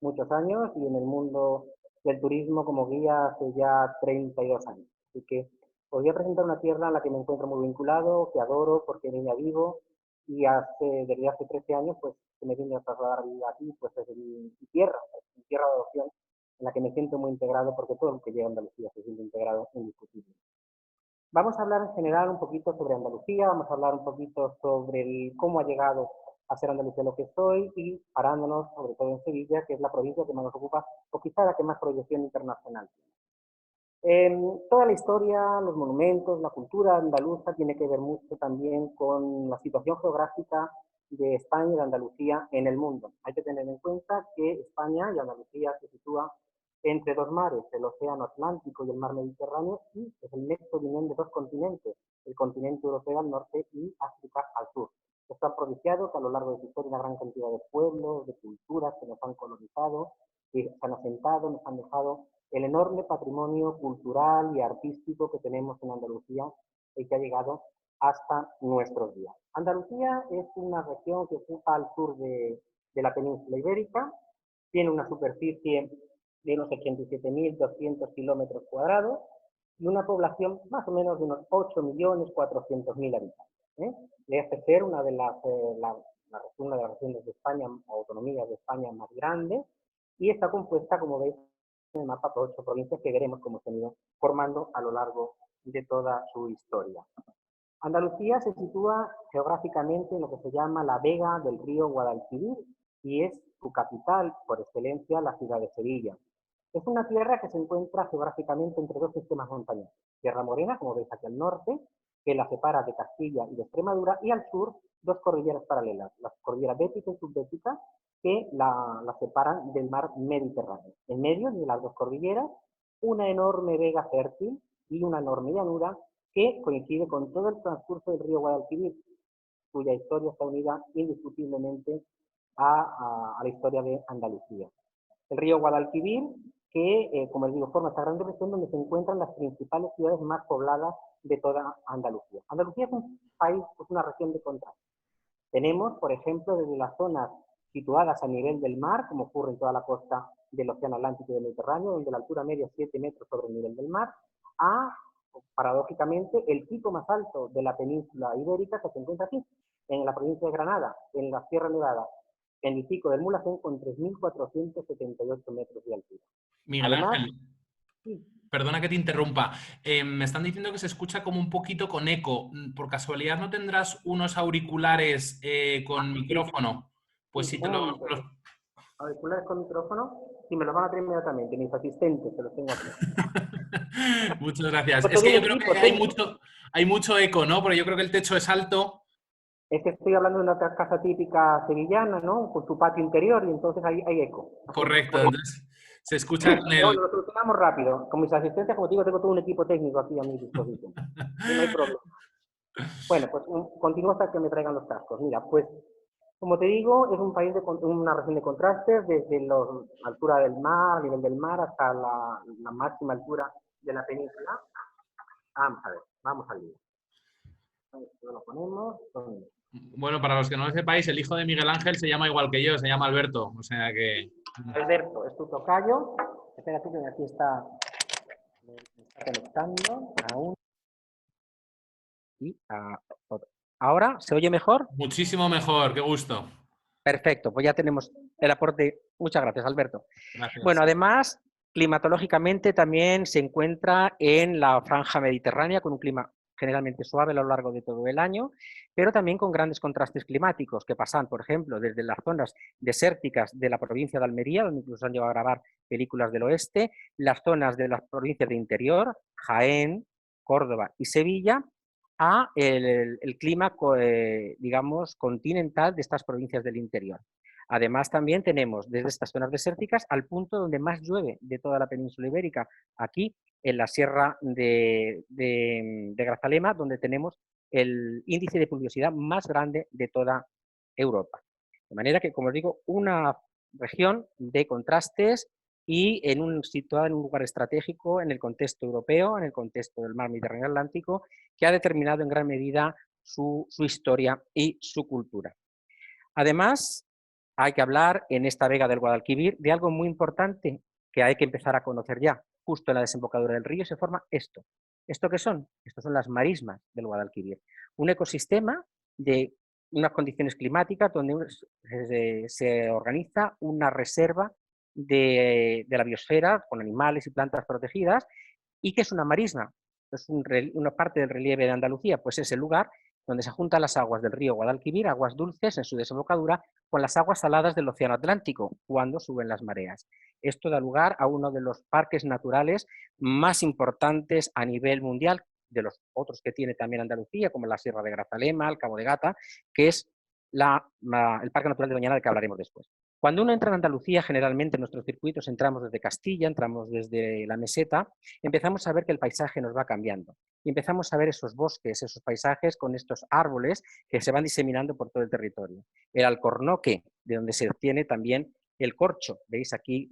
muchos años y en el mundo del turismo como guía hace ya 32 años. Así que os voy a presentar una tierra en la que me encuentro muy vinculado, que adoro porque en ella vivo y desde hace 13 años pues que me vine a trasladar a vivir aquí, pues es mi tierra de adopción en la que me siento muy integrado porque todo el que llega a Andalucía se siente integrado indiscutible. Vamos a hablar en general un poquito sobre Andalucía, vamos a hablar un poquito sobre cómo ha llegado a ser Andalucía lo que soy y parándonos sobre todo en Sevilla, que es la provincia que más nos ocupa o quizá la que más proyección internacional tiene. Toda la historia, los monumentos, la cultura andaluza tiene que ver mucho también con la situación geográfica de España y de Andalucía en el mundo. Hay que tener en cuenta que España y Andalucía se sitúa entre dos mares, el Océano Atlántico y el Mar Mediterráneo, y es el nexo de unión de dos continentes, el continente europeo al norte y África al sur. Están provinciados a lo largo de su historia una gran cantidad de pueblos, de culturas que nos han colonizado, que se han asentado, nos han dejado el enorme patrimonio cultural y artístico que tenemos en Andalucía y que ha llegado hasta nuestros días. Andalucía es una región que ocupa al sur de la península ibérica, tiene una superficie de unos 87.200 kilómetros cuadrados y una población más o menos de unos 8.400.000 habitantes. ¿eh? Le hace ser una de las regiones de España, autonomías de España más grandes, y está compuesta, como veis en el mapa, por 8 provincias que veremos cómo se han ido formando a lo largo de toda su historia. Andalucía se sitúa geográficamente en lo que se llama la vega del río Guadalquivir y es su capital, por excelencia, la ciudad de Sevilla. Es una tierra que se encuentra geográficamente entre dos sistemas montañosos. Tierra Morena, como veis aquí al norte, que la separa de Castilla y de Extremadura, y al sur dos cordilleras paralelas, las cordilleras bética y subbética, que la separan del mar Mediterráneo. En medio de las dos cordilleras, una enorme vega fértil y una enorme llanura que coincide con todo el transcurso del río Guadalquivir, cuya historia está unida indiscutiblemente a la historia de Andalucía. El río Guadalquivir, que, como les digo, forma esta gran región donde se encuentran las principales ciudades más pobladas de toda Andalucía. Andalucía es un país, es una región de contraste. Tenemos, por ejemplo, desde las zonas situadas a nivel del mar, como ocurre en toda la costa del Océano Atlántico y del Mediterráneo, donde la altura media es 7 metros sobre el nivel del mar, a, paradójicamente, el pico más alto de la península ibérica, que se encuentra aquí, en la provincia de Granada, en la Sierra Nevada, en el pico del Mulhacén, con 3.478 metros de altura. Miguel Además, Ángel, sí, perdona que te interrumpa. Me están diciendo que se escucha como un poquito con eco. ¿Por casualidad no tendrás unos auriculares con sí, micrófono? Pues sí, sí, un momento. Auriculares con micrófono, y me los van a traer inmediatamente, mis asistentes, que los tengo aquí. Muchas gracias. Pues Es todo que un yo creo equipo que técnico. hay mucho eco, ¿no? Porque yo creo que el techo es alto. Es que estoy hablando de una casa típica sevillana, ¿no? Con su patio interior y entonces hay eco. Correcto, Por lo- entonces se escucha con Pero el... bueno, lo solucionamos rápido. Con mis asistentes, como te digo, tengo todo un equipo técnico aquí a mi disposición. Y no hay problema. Bueno, pues continúo hasta que me traigan los cascos. Mira, pues como te digo, es un país una región de contrastes, desde la altura del mar, nivel del mar, hasta la máxima altura de la península. Vamos a ver, vamos al lío. Esto lo ponemos. Bueno, para los que no lo sepáis, el hijo de Miguel Ángel se llama igual que yo, se llama Alberto. O sea que... Alberto, es tu tocayo. Espérate que aquí me está conectando aún. Y a otro. ¿Ahora se oye mejor? Muchísimo mejor, qué gusto. Perfecto, pues ya tenemos el aporte. Muchas gracias, Alberto. Bueno, Gracias. además, climatológicamente también se encuentra en la franja mediterránea con un clima generalmente suave a lo largo de todo el año, pero también con grandes contrastes climáticos que pasan, por ejemplo, desde las zonas desérticas de la provincia de Almería, donde incluso han llevado a grabar películas del oeste, las zonas de las provincias de interior, Jaén, Córdoba y Sevilla, a el clima, digamos, continental de estas provincias del interior. Además, también tenemos desde estas zonas desérticas al punto donde más llueve de toda la península ibérica, aquí en la sierra de Grazalema, donde tenemos el índice de pluviosidad más grande de toda Europa. De manera que, como os digo, una región de contrastes y situada en un lugar estratégico en el contexto europeo, en el contexto del mar Mediterráneo Atlántico, que ha determinado en gran medida su historia y su cultura. Además, hay que hablar en esta vega del Guadalquivir de algo muy importante que hay que empezar a conocer ya. Justo en la desembocadura del río se forma esto. ¿Esto qué son? Estos son las marismas del Guadalquivir. Un ecosistema de unas condiciones climáticas donde se organiza una reserva de la biosfera con animales y plantas protegidas. ¿Y qué es una marisma? Es una parte del relieve de Andalucía, pues es el lugar donde se juntan las aguas del río Guadalquivir, aguas dulces en su desembocadura, con las aguas saladas del Océano Atlántico, cuando suben las mareas. Esto da lugar a uno de los parques naturales más importantes a nivel mundial, de los otros que tiene también Andalucía, como la Sierra de Grazalema, el Cabo de Gata, que es el Parque Natural de Doñana, del que hablaremos después. Cuando uno entra en Andalucía, generalmente en nuestros circuitos entramos desde Castilla, entramos desde la meseta, empezamos a ver que el paisaje nos va cambiando. Y empezamos a ver esos bosques, esos paisajes con estos árboles que se van diseminando por todo el territorio. El alcornoque, de donde se obtiene también el corcho. Veis aquí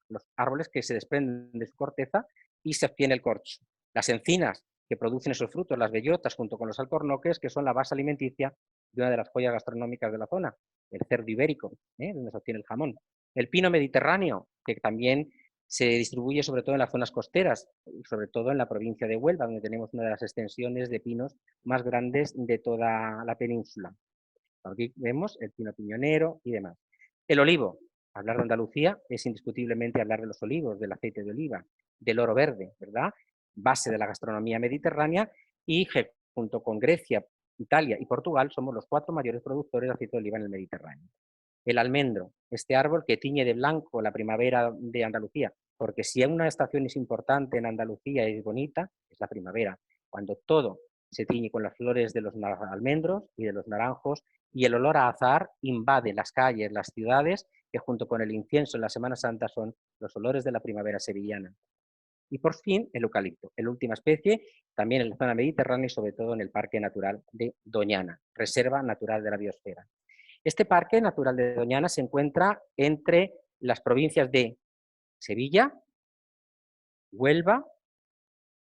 los árboles que se desprenden de su corteza y se obtiene el corcho. Las encinas, que producen esos frutos, las bellotas, junto con los alcornoques, que son la base alimenticia de una de las joyas gastronómicas de la zona, el cerdo ibérico, donde se obtiene el jamón. El pino mediterráneo, que también se distribuye sobre todo en las zonas costeras, sobre todo en la provincia de Huelva, donde tenemos una de las extensiones de pinos más grandes de toda la península. Aquí vemos el pino piñonero y demás. El olivo. Hablar de Andalucía es indiscutiblemente hablar de los olivos, del aceite de oliva, del oro verde, ¿verdad? Base de la gastronomía mediterránea y junto con Grecia, Italia y Portugal somos los 4 mayores productores de aceite de oliva en el Mediterráneo. El almendro, este árbol que tiñe de blanco la primavera de Andalucía, porque si una estación es importante en Andalucía y es bonita, es la primavera, cuando todo se tiñe con las flores de los almendros y de los naranjos, y el olor a azahar invade las calles, las ciudades, que junto con el incienso en la Semana Santa son los olores de la primavera sevillana. Y por fin, el eucalipto, la última especie, también en la zona mediterránea y sobre todo en el Parque Natural de Doñana, Reserva Natural de la Biosfera. Este Parque Natural de Doñana se encuentra entre las provincias de Sevilla, Huelva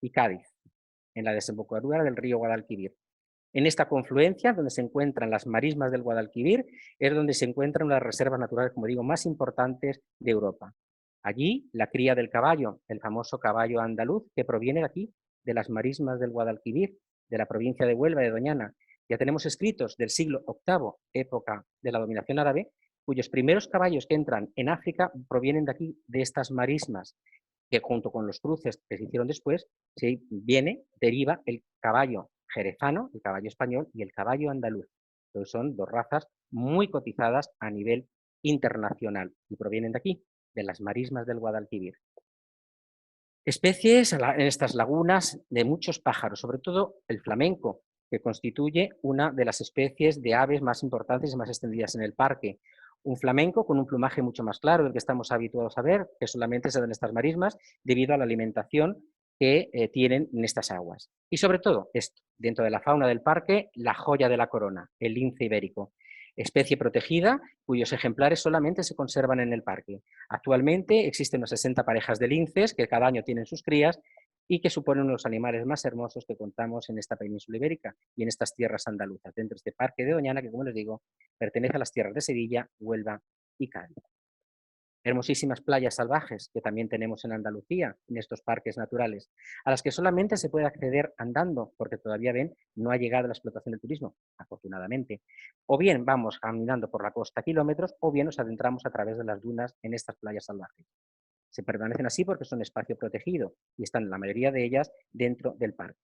y Cádiz, en la desembocadura del río Guadalquivir. En esta confluencia, donde se encuentran las marismas del Guadalquivir, es donde se encuentran unas reservas naturales, como digo, más importantes de Europa. Allí, la cría del caballo, el famoso caballo andaluz, que proviene de aquí, de las marismas del Guadalquivir, de la provincia de Huelva, de Doñana. Ya tenemos escritos del siglo VIII, época de la dominación árabe, cuyos primeros caballos que entran en África provienen de aquí, de estas marismas, que junto con los cruces que se hicieron después, deriva el caballo jerezano, el caballo español y el caballo andaluz. Entonces son 2 razas muy cotizadas a nivel internacional y provienen de aquí, de las marismas del Guadalquivir. Especies en estas lagunas de muchos pájaros, sobre todo el flamenco, que constituye una de las especies de aves más importantes y más extendidas en el parque. Un flamenco con un plumaje mucho más claro del que estamos habituados a ver, que solamente se da en estas marismas debido a la alimentación que tienen en estas aguas. Y sobre todo, esto, dentro de la fauna del parque, la joya de la corona, el lince ibérico, especie protegida cuyos ejemplares solamente se conservan en el parque. Actualmente existen unas 60 parejas de linces que cada año tienen sus crías y que suponen uno de los animales más hermosos que contamos en esta península ibérica y en estas tierras andaluzas, dentro de este parque de Doñana, que, como les digo, pertenece a las tierras de Sevilla, Huelva y Cádiz. Hermosísimas playas salvajes que también tenemos en Andalucía, en estos parques naturales, a las que solamente se puede acceder andando, porque todavía no ha llegado la explotación del turismo, afortunadamente. O bien vamos caminando por la costa kilómetros, o bien nos adentramos a través de las dunas en estas playas salvajes. Se permanecen así porque son espacio protegido y están la mayoría de ellas dentro del parque.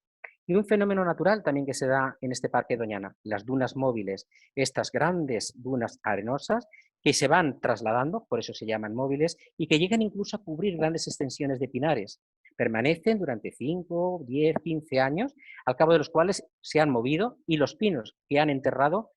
Y un fenómeno natural también que se da en este parque Doñana, las dunas móviles, estas grandes dunas arenosas que se van trasladando, por eso se llaman móviles, y que llegan incluso a cubrir grandes extensiones de pinares. Permanecen durante 5, 10, 15 años, al cabo de los cuales se han movido y los pinos que han enterrado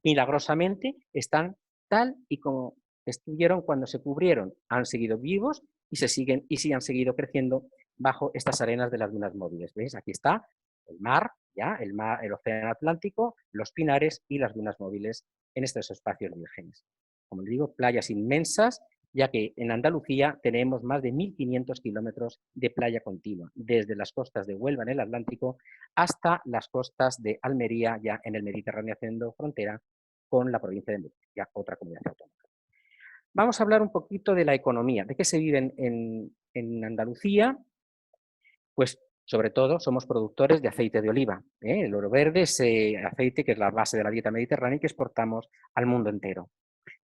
milagrosamente están tal y como estuvieron cuando se cubrieron. Han seguido vivos y sí han seguido creciendo bajo estas arenas de las dunas móviles. ¿Veis? Aquí está el mar, el océano Atlántico, los pinares y las dunas móviles en estos espacios vírgenes. Como les digo, playas inmensas, ya que en Andalucía tenemos más de 1.500 kilómetros de playa continua, desde las costas de Huelva en el Atlántico hasta las costas de Almería, ya en el Mediterráneo, haciendo frontera con la provincia de Murcia, otra comunidad autónoma. Vamos a hablar un poquito de la economía, de qué se vive en Andalucía. Pues sobre todo somos productores de aceite de oliva. El oro verde es aceite que es la base de la dieta mediterránea y que exportamos al mundo entero.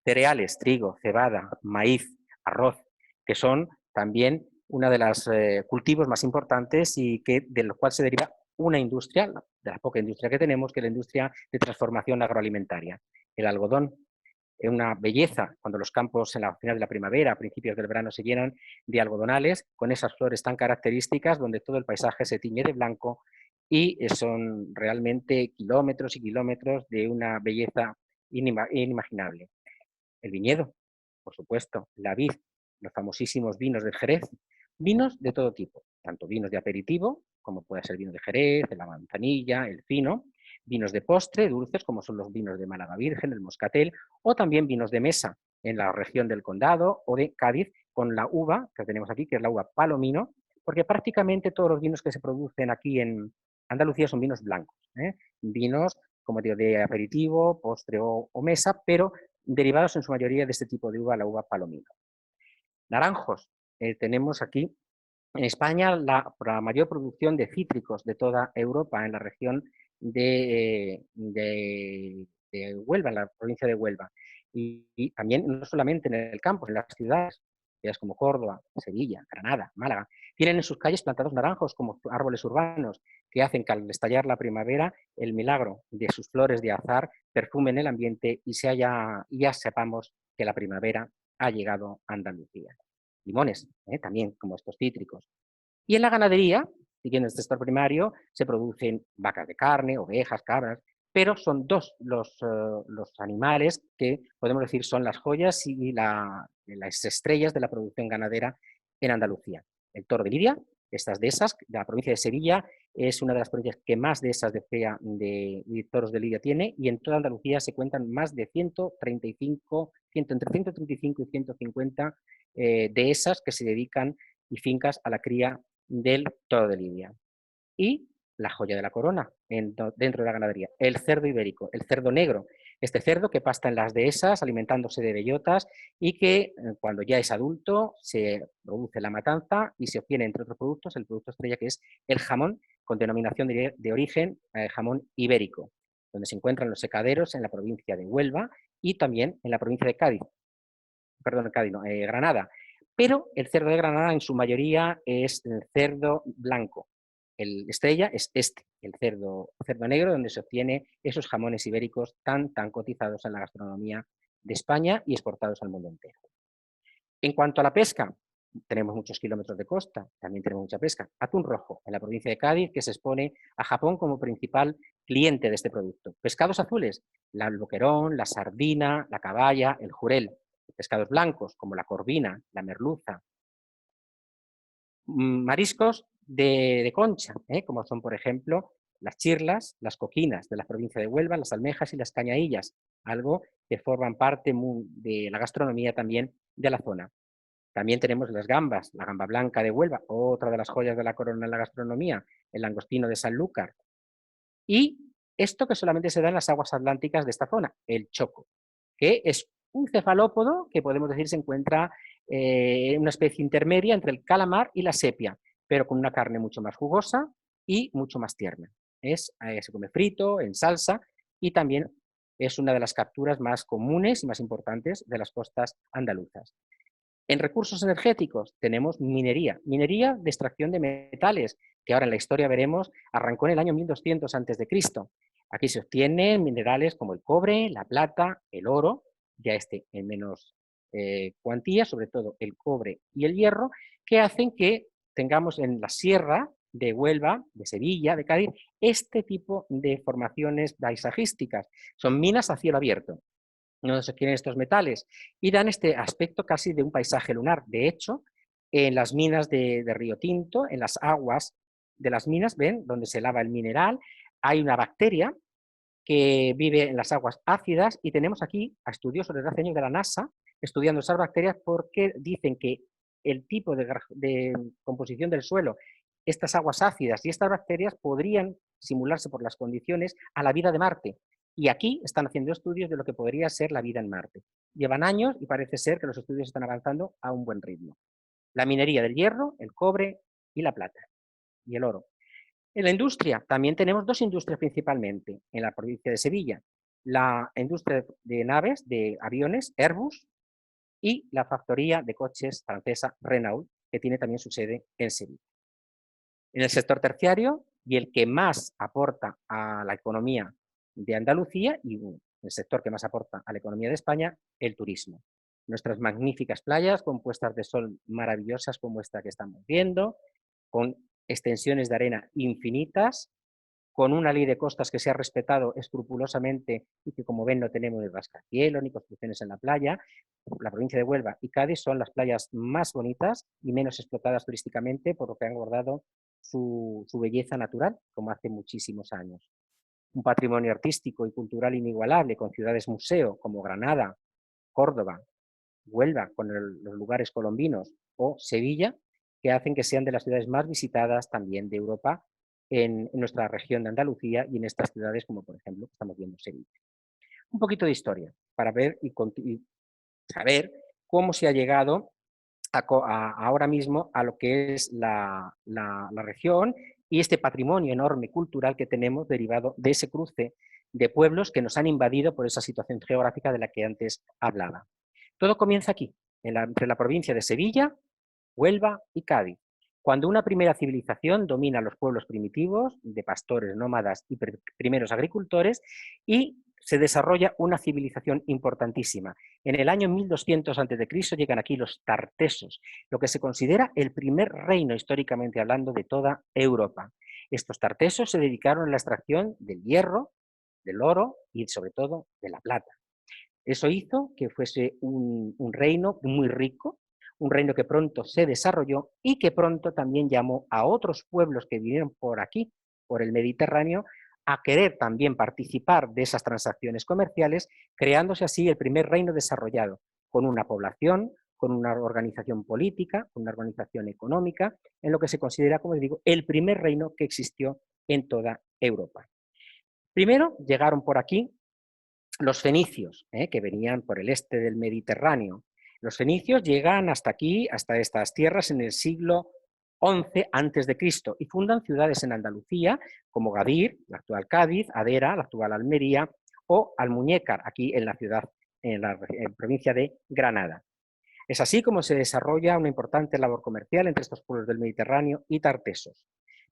Cereales, trigo, cebada, maíz, arroz, que son también una de los cultivos más importantes y de lo cual se deriva una industria, de la poca industria que tenemos, que es la industria de transformación agroalimentaria. El algodón es una belleza cuando los campos en la final de la primavera, a principios del verano, se llenan de algodonales con esas flores tan características donde todo el paisaje se tiñe de blanco y son realmente kilómetros y kilómetros de una belleza inimaginable. El viñedo, por supuesto, la vid, los famosísimos vinos del Jerez, vinos de todo tipo, tanto vinos de aperitivo, como puede ser vino de Jerez, de la manzanilla, el fino, vinos de postre, dulces, como son los vinos de Málaga Virgen, el Moscatel, o también vinos de mesa en la región del Condado o de Cádiz, con la uva que tenemos aquí, que es la uva Palomino, porque prácticamente todos los vinos que se producen aquí en Andalucía son vinos blancos, vinos, como digo, de aperitivo, postre o mesa, pero derivados en su mayoría de este tipo de uva, la uva Palomino. Naranjos. Tenemos aquí en España la mayor producción de cítricos de toda Europa, en la región de Huelva, en la provincia de Huelva. Y también, no solamente en el campo, en las ciudades como Córdoba, Sevilla, Granada, Málaga, tienen en sus calles plantados naranjos como árboles urbanos que hacen que al estallar la primavera el milagro de sus flores de azahar perfumen el ambiente y ya sepamos que la primavera ha llegado a Andalucía. Limones, también como estos cítricos. Y en la ganadería, siguiendo este sector primario, se producen vacas de carne, ovejas, cabras, pero son dos los animales que podemos decir son las joyas y las estrellas de la producción ganadera en Andalucía. El toro de Lidia, estas dehesas, de la provincia de Sevilla, es una de las provincias que más dehesas de toros de Lidia tiene, y en toda Andalucía se cuentan más de entre 135 y 150 dehesas que se dedican y fincas a la cría del toro de Lidia. Y la joya de la corona dentro de la ganadería, el cerdo ibérico, el cerdo negro. Este cerdo que pasta en las dehesas alimentándose de bellotas y que cuando ya es adulto se produce la matanza y se obtiene, entre otros productos, el producto estrella que es el jamón con denominación de origen jamón ibérico, donde se encuentran los secaderos en la provincia de Huelva y también en la provincia de Cádiz, perdón, Cádiz no, Granada. Pero el cerdo de Granada en su mayoría es el cerdo blanco. El estrella es el cerdo negro, donde se obtiene esos jamones ibéricos tan cotizados en la gastronomía de España y exportados al mundo entero. En cuanto a la pesca, tenemos muchos kilómetros de costa, también tenemos mucha pesca. Atún rojo, en la provincia de Cádiz, que se expone a Japón como principal cliente de este producto. Pescados azules, el boquerón, la sardina, la caballa, el jurel. Pescados blancos, como la corvina, la merluza. Mariscos de concha, como son, por ejemplo, las chirlas, las coquinas de la provincia de Huelva, las almejas y las cañaillas, algo que forman parte de la gastronomía también de la zona. También tenemos las gambas, la gamba blanca de Huelva, otra de las joyas de la corona en la gastronomía, el langostino de Sanlúcar. Y esto que solamente se da en las aguas atlánticas de esta zona, el choco, que es un cefalópodo que podemos decir se encuentra en una especie intermedia entre el calamar y la sepia, pero con una carne mucho más jugosa y mucho más tierna. Se come frito, en salsa, y también es una de las capturas más comunes y más importantes de las costas andaluzas. En recursos energéticos tenemos minería de extracción de metales, que ahora en la historia veremos arrancó en el año 1200 a.C. Aquí se obtienen minerales como el cobre, la plata, el oro, ya en menos cuantía, sobre todo el cobre y el hierro, que hacen que tengamos en la sierra de Huelva, de Sevilla, de Cádiz, este tipo de formaciones paisajísticas. Son minas a cielo abierto, donde se obtienen estos metales y dan este aspecto casi de un paisaje lunar. De hecho, en las minas de Río Tinto, en las aguas de las minas, ven, donde se lava el mineral, hay una bacteria que vive en las aguas ácidas, y tenemos aquí a estudiosos desde hace años de la NASA estudiando esas bacterias porque dicen que el tipo de composición del suelo, estas aguas ácidas y estas bacterias podrían simularse por las condiciones a la vida de Marte. Y aquí están haciendo estudios de lo que podría ser la vida en Marte. Llevan años y parece ser que los estudios están avanzando a un buen ritmo. La minería del hierro, el cobre y la plata y el oro. En la industria también tenemos dos industrias principalmente en la provincia de Sevilla. La industria de naves, de aviones, Airbus, y la factoría de coches francesa Renault, que tiene también su sede en Sevilla. En el sector terciario, y el que más aporta a la economía de Andalucía y el sector que más aporta a la economía de España, el turismo. Nuestras magníficas playas con puestas de sol maravillosas como esta que estamos viendo, con extensiones de arena infinitas, con una ley de costas que se ha respetado escrupulosamente y que, como ven, no tenemos ni rascacielos ni construcciones en la playa. La provincia de Huelva y Cádiz son las playas más bonitas y menos explotadas turísticamente, por lo que han guardado su belleza natural, como hace muchísimos años. Un patrimonio artístico y cultural inigualable, con ciudades museo como Granada, Córdoba, Huelva, con los lugares colombinos, o Sevilla, que hacen que sean de las ciudades más visitadas también de Europa en nuestra región de Andalucía y en estas ciudades como, por ejemplo, estamos viendo Sevilla. Un poquito de historia para ver y saber cómo se ha llegado ahora mismo a lo que es la región y este patrimonio enorme cultural que tenemos derivado de ese cruce de pueblos que nos han invadido por esa situación geográfica de la que antes hablaba. Todo comienza aquí, entre la provincia de Sevilla, Huelva y Cádiz, cuando una primera civilización domina los pueblos primitivos de pastores, nómadas y primeros agricultores y se desarrolla una civilización importantísima. En el año 1200 a.C. llegan aquí los tartesos, lo que se considera el primer reino históricamente hablando de toda Europa. Estos tartesos se dedicaron a la extracción del hierro, del oro y sobre todo de la plata. Eso hizo que fuese un reino muy rico, un reino que pronto se desarrolló y que pronto también llamó a otros pueblos que vinieron por aquí, por el Mediterráneo, a querer también participar de esas transacciones comerciales, creándose así el primer reino desarrollado, con una población, con una organización política, con una organización económica, en lo que se considera, como digo, el primer reino que existió en toda Europa. Primero llegaron por aquí los fenicios, que venían por el este del Mediterráneo. Los fenicios llegan hasta aquí, hasta estas tierras, en el siglo XI a.C. y fundan ciudades en Andalucía, como Gadir, la actual Cádiz, Adera, la actual Almería, o Almuñécar, aquí en la ciudad, en la provincia de Granada. Es así como se desarrolla una importante labor comercial entre estos pueblos del Mediterráneo y tartesos.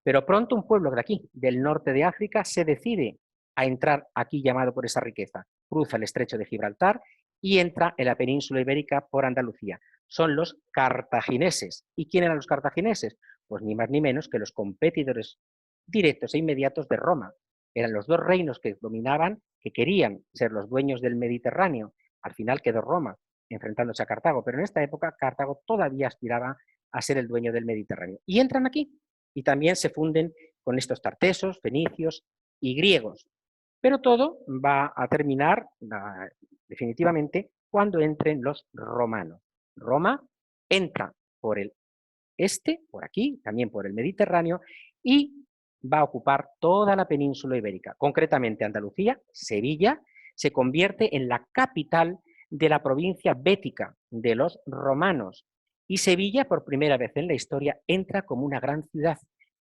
Pero pronto un pueblo de aquí, del norte de África, se decide a entrar aquí llamado por esa riqueza. Cruza el estrecho de Gibraltar y entra en la península ibérica por Andalucía. Son los cartagineses. ¿Y quién eran los cartagineses? Pues ni más ni menos que los competidores directos e inmediatos de Roma. Eran los dos reinos que dominaban, que querían ser los dueños del Mediterráneo. Al final quedó Roma enfrentándose a Cartago, pero en esta época Cartago todavía aspiraba a ser el dueño del Mediterráneo. Y entran aquí y también se funden con estos tartesos, fenicios y griegos. Pero todo va a terminar definitivamente cuando entren los romanos. Roma entra por el este, por aquí, también por el Mediterráneo, y va a ocupar toda la península ibérica. Concretamente Andalucía, Sevilla, se convierte en la capital de la provincia bética de los romanos. Y Sevilla, por primera vez en la historia, entra como una gran ciudad,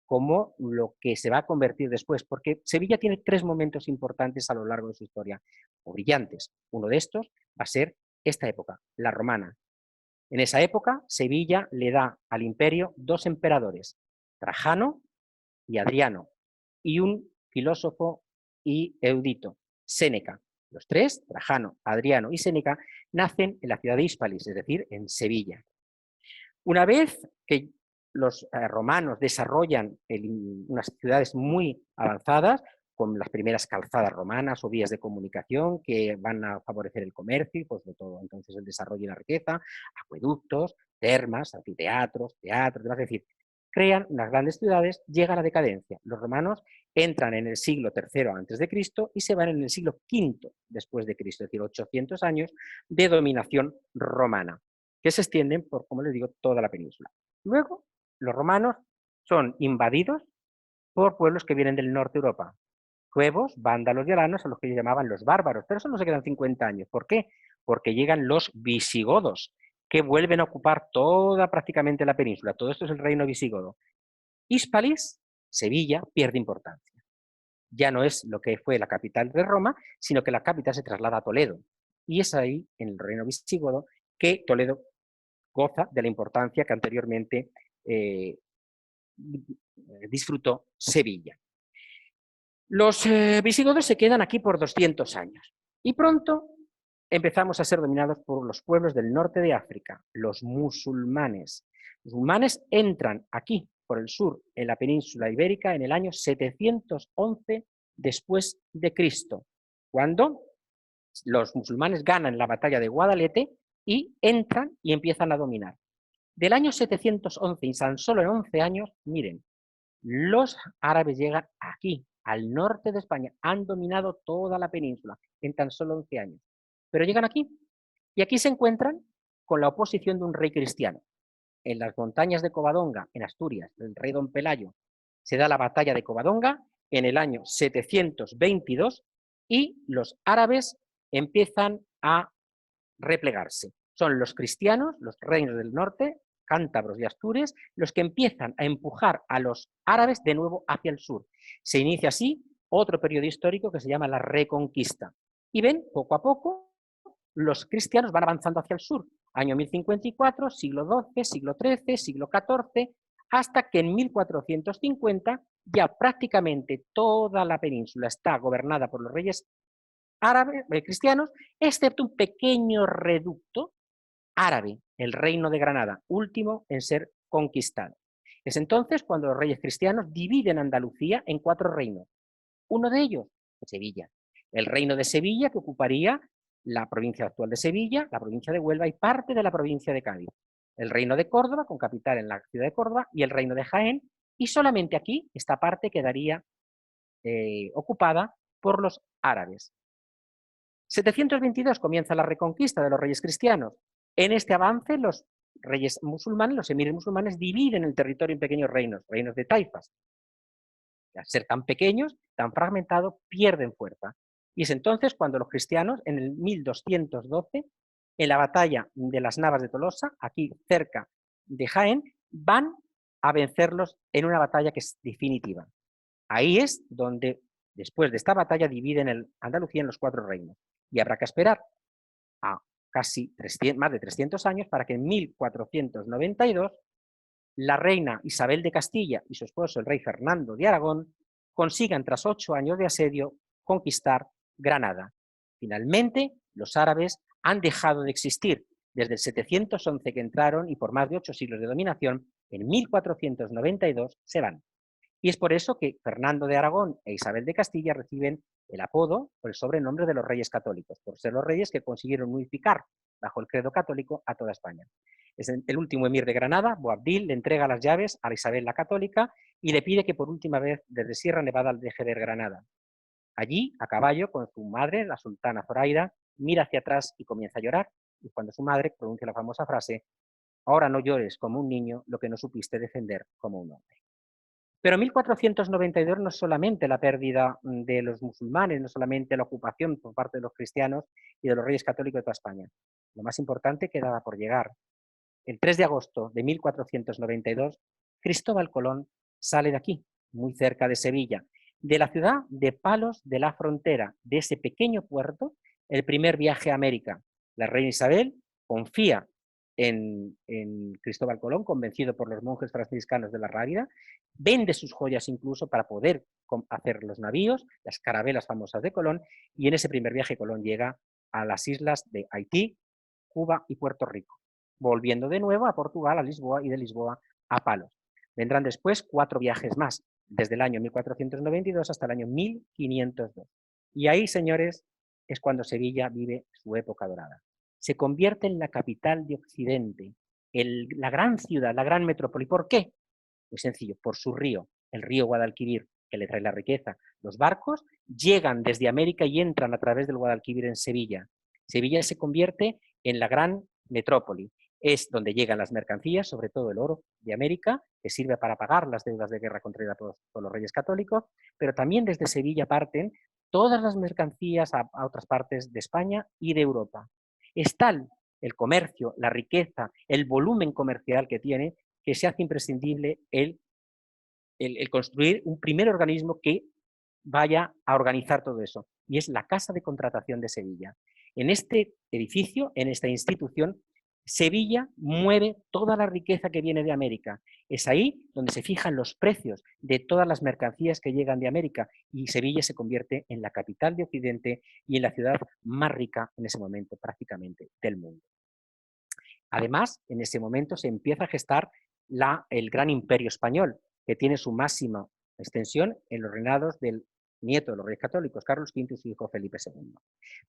como lo que se va a convertir después, porque Sevilla tiene tres momentos importantes a lo largo de su historia, o brillantes. Uno de estos va a ser esta época, la romana. En esa época, Sevilla le da al imperio dos emperadores, Trajano y Adriano, y un filósofo y erudito, Séneca. Los tres, Trajano, Adriano y Séneca, nacen en la ciudad de Hispalis, es decir, en Sevilla. Una vez que los romanos desarrollan unas ciudades muy avanzadas, con las primeras calzadas romanas o vías de comunicación que van a favorecer el comercio y pues de todo, entonces el desarrollo y la riqueza, acueductos, termas, anfiteatros, teatros, es decir, crean unas grandes ciudades, llega la decadencia. Los romanos entran en el siglo III a.C. y se van en el siglo V después de Cristo, es decir, 800 años de dominación romana, que se extienden por, como les digo, toda la península. Luego, los romanos son invadidos por pueblos que vienen del norte de Europa, suevos, vándalos y alanos, a los que ellos llamaban los bárbaros, pero eso no se quedan 50 años. ¿Por qué? porque llegan los visigodos, que vuelven a ocupar prácticamente la península. Todo esto es el reino visigodo. Hispalis, Sevilla, pierde importancia. Ya no es lo que fue la capital de Roma, sino que la capital se traslada a Toledo. Y es ahí, en el reino visigodo, que Toledo goza de la importancia que anteriormente disfrutó Sevilla. Los visigodos se quedan aquí por 200 años y pronto empezamos a ser dominados por los pueblos del norte de África, los musulmanes. Los musulmanes entran aquí, por el sur, en la península ibérica, en el año 711 después de Cristo, cuando los musulmanes ganan la batalla de Guadalete y entran y empiezan a dominar. Del año 711 y tan solo en 11 años, miren, los árabes llegan aquí, al norte de España, han dominado toda la península en tan solo 11 años. Pero llegan aquí y aquí se encuentran con la oposición de un rey cristiano. En las montañas de Covadonga, en Asturias, el rey Don Pelayo, se da la batalla de Covadonga en el año 722 y los árabes empiezan a replegarse. Son los cristianos, los reinos del norte, cántabros y astures, los que empiezan a empujar a los árabes de nuevo hacia el sur. Se inicia así otro periodo histórico que se llama la Reconquista. Y ven, poco a poco, los cristianos van avanzando hacia el sur. Año 1054, siglo XII, siglo XIII, siglo XIV, hasta que en 1450 ya prácticamente toda la península está gobernada por los reyes árabes, cristianos, excepto un pequeño reducto árabe, el reino de Granada, último en ser conquistado. Es entonces cuando los reyes cristianos dividen Andalucía en 4 reinos. Uno de ellos, Sevilla. El reino de Sevilla, que ocuparía la provincia actual de Sevilla, la provincia de Huelva y parte de la provincia de Cádiz. El reino de Córdoba, con capital en la ciudad de Córdoba, y el reino de Jaén, y solamente aquí esta parte quedaría ocupada por los árabes. 722 comienza la reconquista de los reyes cristianos. En este avance, los reyes musulmanes, los emires musulmanes, dividen el territorio en pequeños reinos, reinos de taifas. Al ser tan pequeños, tan fragmentados, pierden fuerza. Y es entonces cuando los cristianos, en el 1212, en la batalla de las Navas de Tolosa, aquí cerca de Jaén, van a vencerlos en una batalla que es definitiva. Ahí es donde, después de esta batalla, dividen Andalucía en los 4 reinos. Y habrá que esperar a casi más de 300 años para que en 1492 la reina Isabel de Castilla y su esposo, el rey Fernando de Aragón, consigan, tras 8 años de asedio, conquistar Granada. Finalmente, los árabes han dejado de existir desde el 711 que entraron y por más de 8 siglos de dominación, en 1492 se van. Y es por eso que Fernando de Aragón e Isabel de Castilla reciben el apodo o el sobrenombre de los reyes católicos, por ser los reyes que consiguieron unificar bajo el credo católico a toda España. Es el último emir de Granada, Boabdil, le entrega las llaves a Isabel la Católica y le pide que por última vez desde Sierra Nevada deje ver Granada. Allí, a caballo, con su madre, la sultana Zoraida, mira hacia atrás y comienza a llorar. Y cuando su madre pronuncia la famosa frase: ahora no llores como un niño lo que no supiste defender como un hombre. Pero 1492 no es solamente la pérdida de los musulmanes, no es solamente la ocupación por parte de los cristianos y de los reyes católicos de toda España. Lo más importante quedaba por llegar. El 3 de agosto de 1492, Cristóbal Colón sale de aquí, muy cerca de Sevilla, de la ciudad de Palos de la Frontera, de ese pequeño puerto, el primer viaje a América. La reina Isabel confía en Cristóbal Colón, convencido por los monjes franciscanos de la Rábida, vende sus joyas incluso para poder hacer los navíos, las carabelas famosas de Colón, y en ese primer viaje Colón llega a las islas de Haití, Cuba y Puerto Rico, volviendo de nuevo a Portugal, a Lisboa, y de Lisboa a Palos. Vendrán después 4 viajes más, desde el año 1492 hasta el año 1502. Y ahí, señores, es cuando Sevilla vive su época dorada. Se convierte en la capital de Occidente, la gran ciudad, la gran metrópoli. ¿Por qué? Muy sencillo, por su río, el río Guadalquivir, que le trae la riqueza. Los barcos llegan desde América y entran a través del Guadalquivir en Sevilla. Sevilla se convierte en la gran metrópoli. Es donde llegan las mercancías, sobre todo el oro de América, que sirve para pagar las deudas de guerra contraídas por los reyes católicos, pero también desde Sevilla parten todas las mercancías a otras partes de España y de Europa. Es tal el comercio, la riqueza, el volumen comercial que tiene, que se hace imprescindible el construir un primer organismo que vaya a organizar todo eso, y es la Casa de Contratación de Sevilla. En este edificio, en esta institución, Sevilla mueve toda la riqueza que viene de América. Es ahí donde se fijan los precios de todas las mercancías que llegan de América, y Sevilla se convierte en la capital de Occidente y en la ciudad más rica en ese momento prácticamente del mundo. Además, en ese momento se empieza a gestar el gran imperio español, que tiene su máxima extensión en los reinados del nieto de los reyes católicos, Carlos V, y su hijo Felipe II.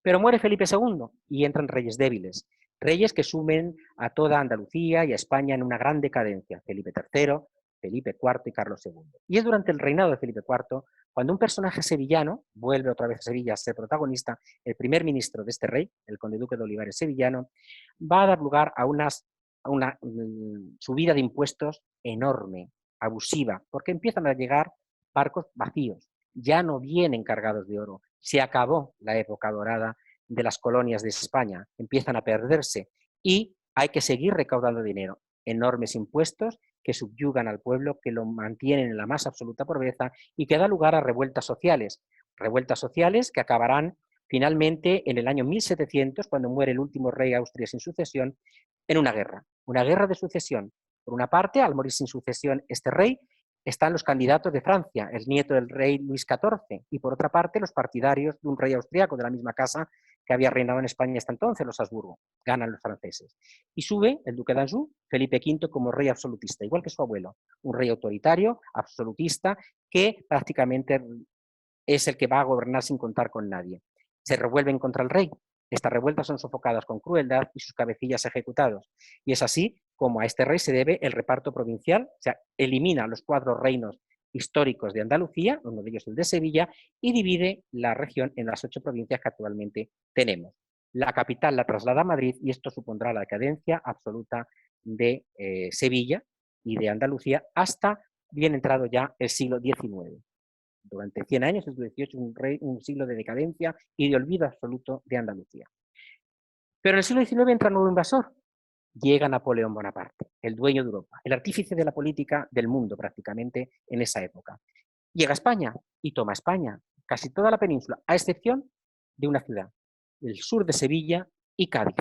Pero muere Felipe II y entran reyes débiles, reyes que sumen a toda Andalucía y a España en una gran decadencia, Felipe III, Felipe IV y Carlos II. Y es durante el reinado de Felipe IV cuando un personaje sevillano vuelve otra vez a Sevilla a ser protagonista, el primer ministro de este rey, el conde duque de Olivares sevillano, va a dar lugar a una subida de impuestos enorme, abusiva, porque empiezan a llegar barcos vacíos, ya no vienen cargados de oro, se acabó la época dorada de las colonias de España, empiezan a perderse y hay que seguir recaudando dinero, enormes impuestos que subyugan al pueblo, que lo mantienen en la más absoluta pobreza y que da lugar a revueltas sociales que acabarán finalmente en el año 1700, cuando muere el último rey de Austria sin sucesión, en una guerra de sucesión. Por una parte, al morir sin sucesión este rey, están los candidatos de Francia, el nieto del rey Luis XIV, y por otra parte los partidarios de un rey austriaco de la misma casa que había reinado en España hasta entonces, los Habsburgo. Ganan los franceses. Y sube el duque d'Anjou, Felipe V, como rey absolutista, igual que su abuelo, un rey autoritario, absolutista, que prácticamente es el que va a gobernar sin contar con nadie. Se revuelven contra el rey. Estas revueltas son sofocadas con crueldad y sus cabecillas ejecutados. Y es así como a este rey se debe el reparto provincial, o sea, elimina los 4 reinos históricos de Andalucía, uno de ellos el de Sevilla, y divide la región en las 8 provincias que actualmente tenemos. La capital la traslada a Madrid y esto supondrá la decadencia absoluta de Sevilla y de Andalucía hasta bien entrado ya el siglo XIX. Durante 100 años, el siglo XVIII, un siglo de decadencia y de olvido absoluto de Andalucía. Pero en el siglo XIX entra un nuevo invasor. Llega Napoleón Bonaparte, el dueño de Europa, el artífice de la política del mundo prácticamente en esa época. Llega a España y toma España, casi toda la península, a excepción de una ciudad, el sur de Sevilla y Cádiz.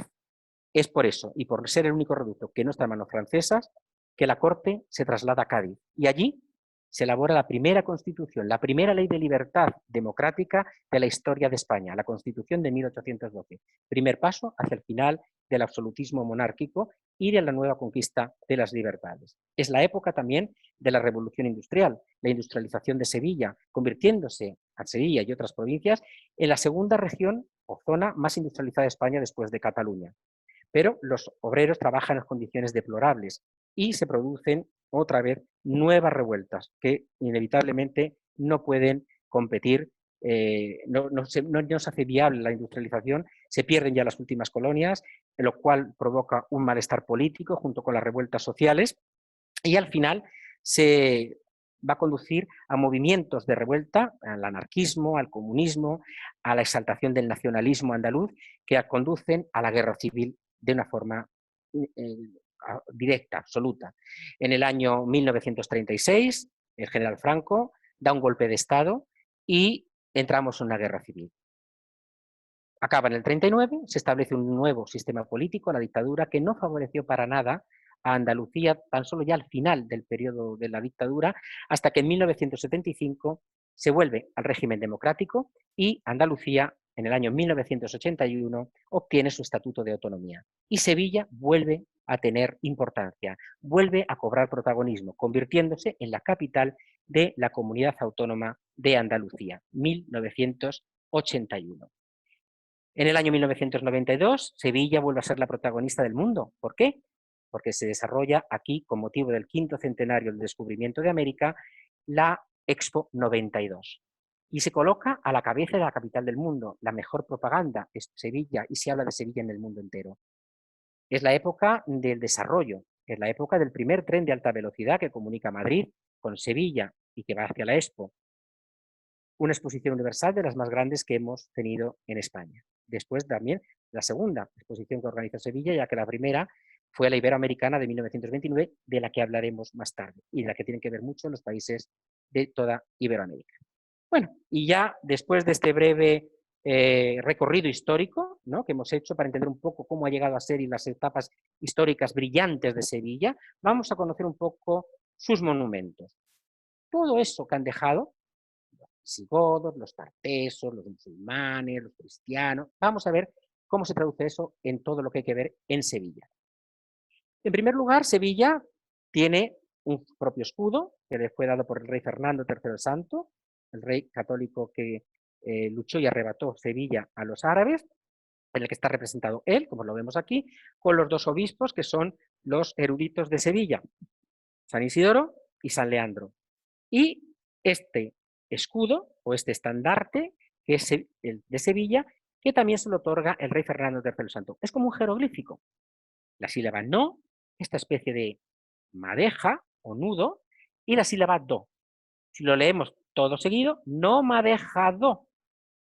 Es por eso, y por ser el único reducto que no está en manos francesas, que la corte se traslada a Cádiz. Y allí se elabora la primera constitución, la primera ley de libertad democrática de la historia de España, la Constitución de 1812. Primer paso hacia el final del absolutismo monárquico y de la nueva conquista de las libertades. Es la época también de la Revolución Industrial, la industrialización de Sevilla, convirtiéndose a Sevilla y otras provincias en la segunda región o zona más industrializada de España después de Cataluña. Pero los obreros trabajan en condiciones deplorables y se producen otra vez nuevas revueltas que inevitablemente no pueden competir, no se hace viable la industrialización, se pierden ya las últimas colonias, lo cual provoca un malestar político junto con las revueltas sociales y al final se va a conducir a movimientos de revuelta, al anarquismo, al comunismo, a la exaltación del nacionalismo andaluz, que conducen a la guerra civil de una forma directa, absoluta. En el año 1936, el general Franco da un golpe de Estado y entramos en una guerra civil. Acaba en el 39, se establece un nuevo sistema político, la dictadura, que no favoreció para nada a Andalucía tan solo ya al final del periodo de la dictadura, hasta que en 1975 se vuelve al régimen democrático y Andalucía en el año 1981 obtiene su estatuto de autonomía. Y Sevilla vuelve a tener importancia, vuelve a cobrar protagonismo, convirtiéndose en la capital de la comunidad autónoma de Andalucía, 1981. En el año 1992, Sevilla vuelve a ser la protagonista del mundo. ¿Por qué? Porque se desarrolla aquí, con motivo del 5º centenario del descubrimiento de América, la Expo 92. Y se coloca a la cabeza de la capital del mundo. La mejor propaganda es Sevilla y se habla de Sevilla en el mundo entero. Es la época del desarrollo, es la época del primer tren de alta velocidad que comunica Madrid con Sevilla y que va hacia la Expo. Una exposición universal de las más grandes que hemos tenido en España. Después también la segunda exposición que organizó Sevilla, ya que la primera fue la Iberoamericana de 1929, de la que hablaremos más tarde, y de la que tienen que ver mucho los países de toda Iberoamérica. Bueno, y ya después de este breve recorrido histórico, ¿no?, que hemos hecho para entender un poco cómo ha llegado a ser y las etapas históricas brillantes de Sevilla, vamos a conocer un poco sus monumentos. Todo eso que han dejado, los visigodos, los tartesos, los musulmanes, los cristianos, vamos a ver cómo se traduce eso en todo lo que hay que ver en Sevilla. En primer lugar, Sevilla tiene un propio escudo que le fue dado por el rey Fernando III el Santo, el rey católico que luchó y arrebató Sevilla a los árabes, en el que está representado él, como lo vemos aquí, con los dos obispos que son los eruditos de Sevilla, San Isidoro y San Leandro. Y este escudo o este estandarte, que es el de Sevilla, que también se lo otorga el rey Fernando III el Santo. Es como un jeroglífico. La sílaba no, esta especie de madeja o nudo, y la sílaba do. Si lo leemos todo seguido, no me ha dejado,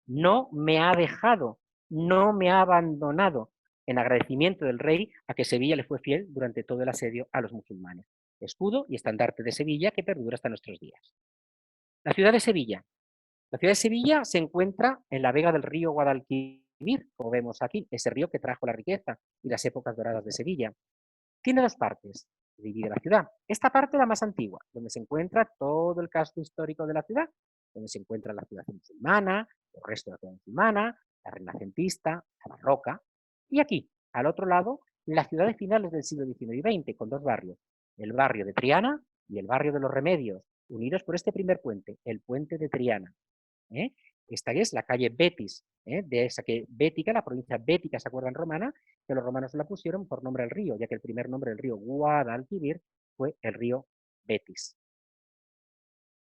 no me ha dejado, no me ha abandonado, en agradecimiento del rey a que Sevilla le fue fiel durante todo el asedio a los musulmanes. Escudo y estandarte de Sevilla que perdura hasta nuestros días. La ciudad de Sevilla. La ciudad de Sevilla se encuentra en la vega del río Guadalquivir, como vemos aquí, ese río que trajo la riqueza y las épocas doradas de Sevilla. Tiene dos partes, divide la ciudad. Esta parte es la más antigua, donde se encuentra todo el casco histórico de la ciudad, donde se encuentra la ciudad musulmana, el resto de la ciudad musulmana, la renacentista, la barroca. Y aquí, al otro lado, las ciudades finales del siglo XIX y XX, con dos barrios, el barrio de Triana y el barrio de los Remedios, unidos por este primer puente, el puente de Triana. Esta es la calle Betis, de esa que Bética, la provincia bética, ¿se acuerdan? Romana, que los romanos la pusieron por nombre al río, ya que el primer nombre del río Guadalquivir fue el río Betis.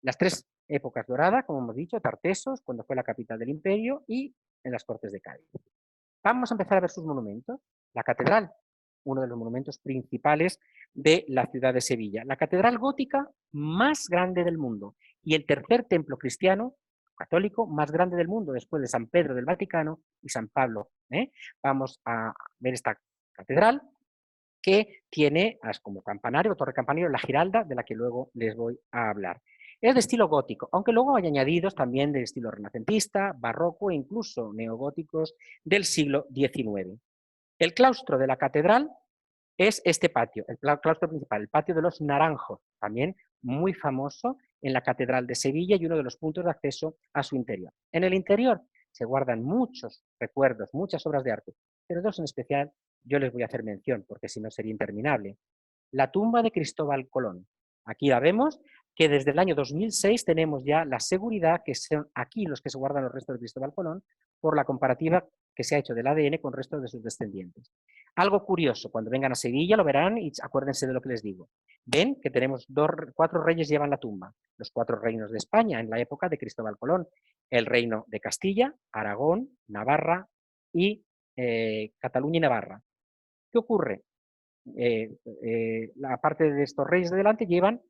Las tres épocas doradas, como hemos dicho, Tartesos, cuando fue la capital del imperio, y en las Cortes de Cádiz. Vamos a empezar a ver sus monumentos. La catedral, uno de los monumentos principales de la ciudad de Sevilla. La catedral gótica más grande del mundo y el tercer templo cristiano católico más grande del mundo, después de San Pedro del Vaticano y San Pablo. Vamos a ver esta catedral que tiene como campanario, torre campanario, la Giralda, de la que luego les voy a hablar. Es de estilo gótico, aunque luego hay añadidos también de estilo renacentista, barroco e incluso neogóticos del siglo XIX. El claustro de la catedral es este patio, el claustro principal, el patio de los Naranjos, también muy famoso en la Catedral de Sevilla y uno de los puntos de acceso a su interior. En el interior se guardan muchos recuerdos, muchas obras de arte, pero dos en especial yo les voy a hacer mención, porque si no sería interminable. La tumba de Cristóbal Colón. Aquí la vemos, que desde el año 2006 tenemos ya la seguridad que son aquí los que se guardan los restos de Cristóbal Colón por la comparativa que se ha hecho del ADN con restos de sus descendientes. Algo curioso, cuando vengan a Sevilla lo verán y acuérdense de lo que les digo. Ven que tenemos 4 reyes llevan la tumba, los 4 reinos de España en la época de Cristóbal Colón, el reino de Castilla, Aragón, Navarra y Cataluña y Navarra. ¿Qué ocurre? La parte de estos reyes de delante llevan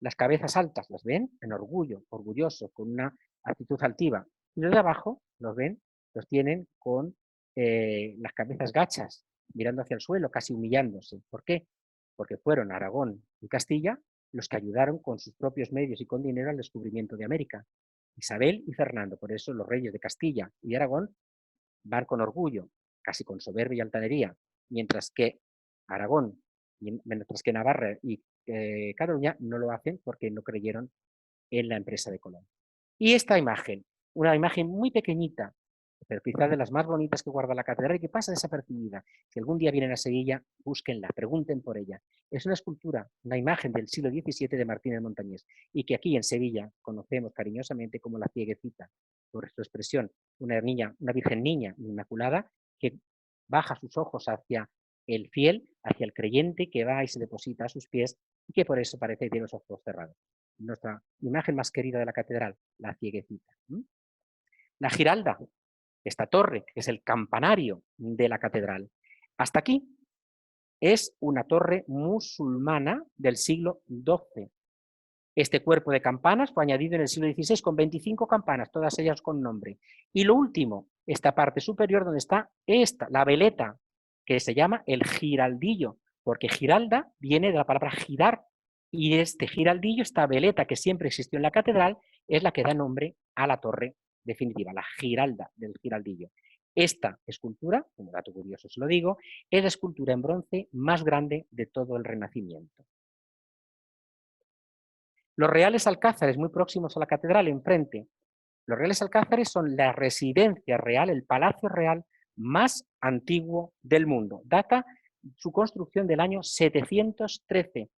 las cabezas altas, ¿las ven? En orgullo, orgulloso, con una actitud altiva. Y los de abajo, los ven, los tienen con las cabezas gachas, mirando hacia el suelo, casi humillándose. ¿Por qué? Porque fueron Aragón y Castilla los que ayudaron con sus propios medios y con dinero al descubrimiento de América. Isabel y Fernando, por eso los reyes de Castilla y Aragón van con orgullo, casi con soberbia y altanería, mientras que Aragón, mientras que Navarra y Cataluña no lo hacen porque no creyeron en la empresa de Colón. Y esta imagen, una imagen muy pequeñita, pero quizás de las más bonitas que guarda la catedral y que pasa desapercibida. Si algún día vienen a Sevilla, búsquenla, pregunten por ella. Es una escultura, una imagen del siglo XVII de Martínez Montañés y que aquí en Sevilla conocemos cariñosamente como la Cieguecita, por su expresión, una niña, una virgen niña inmaculada que baja sus ojos hacia el fiel, hacia el creyente que va y se deposita a sus pies y que por eso parece que tiene los ojos cerrados. Nuestra imagen más querida de la catedral, la Cieguecita. La Giralda, esta torre, que es el campanario de la catedral. Hasta aquí es una torre musulmana del siglo XII. Este cuerpo de campanas fue añadido en el siglo XVI con 25 campanas, todas ellas con nombre. Y lo último, esta parte superior donde está la veleta, que se llama el giraldillo, porque giralda viene de la palabra girar, y este giraldillo, esta veleta que siempre existió en la catedral, es la que da nombre a la torre definitiva, la giralda del giraldillo. Esta escultura, como dato curioso os lo digo, es la escultura en bronce más grande de todo el Renacimiento. Los Reales Alcázares, muy próximos a la catedral, enfrente. Los Reales Alcázares son la residencia real, el palacio real más antiguo del mundo. Data su construcción del año 713,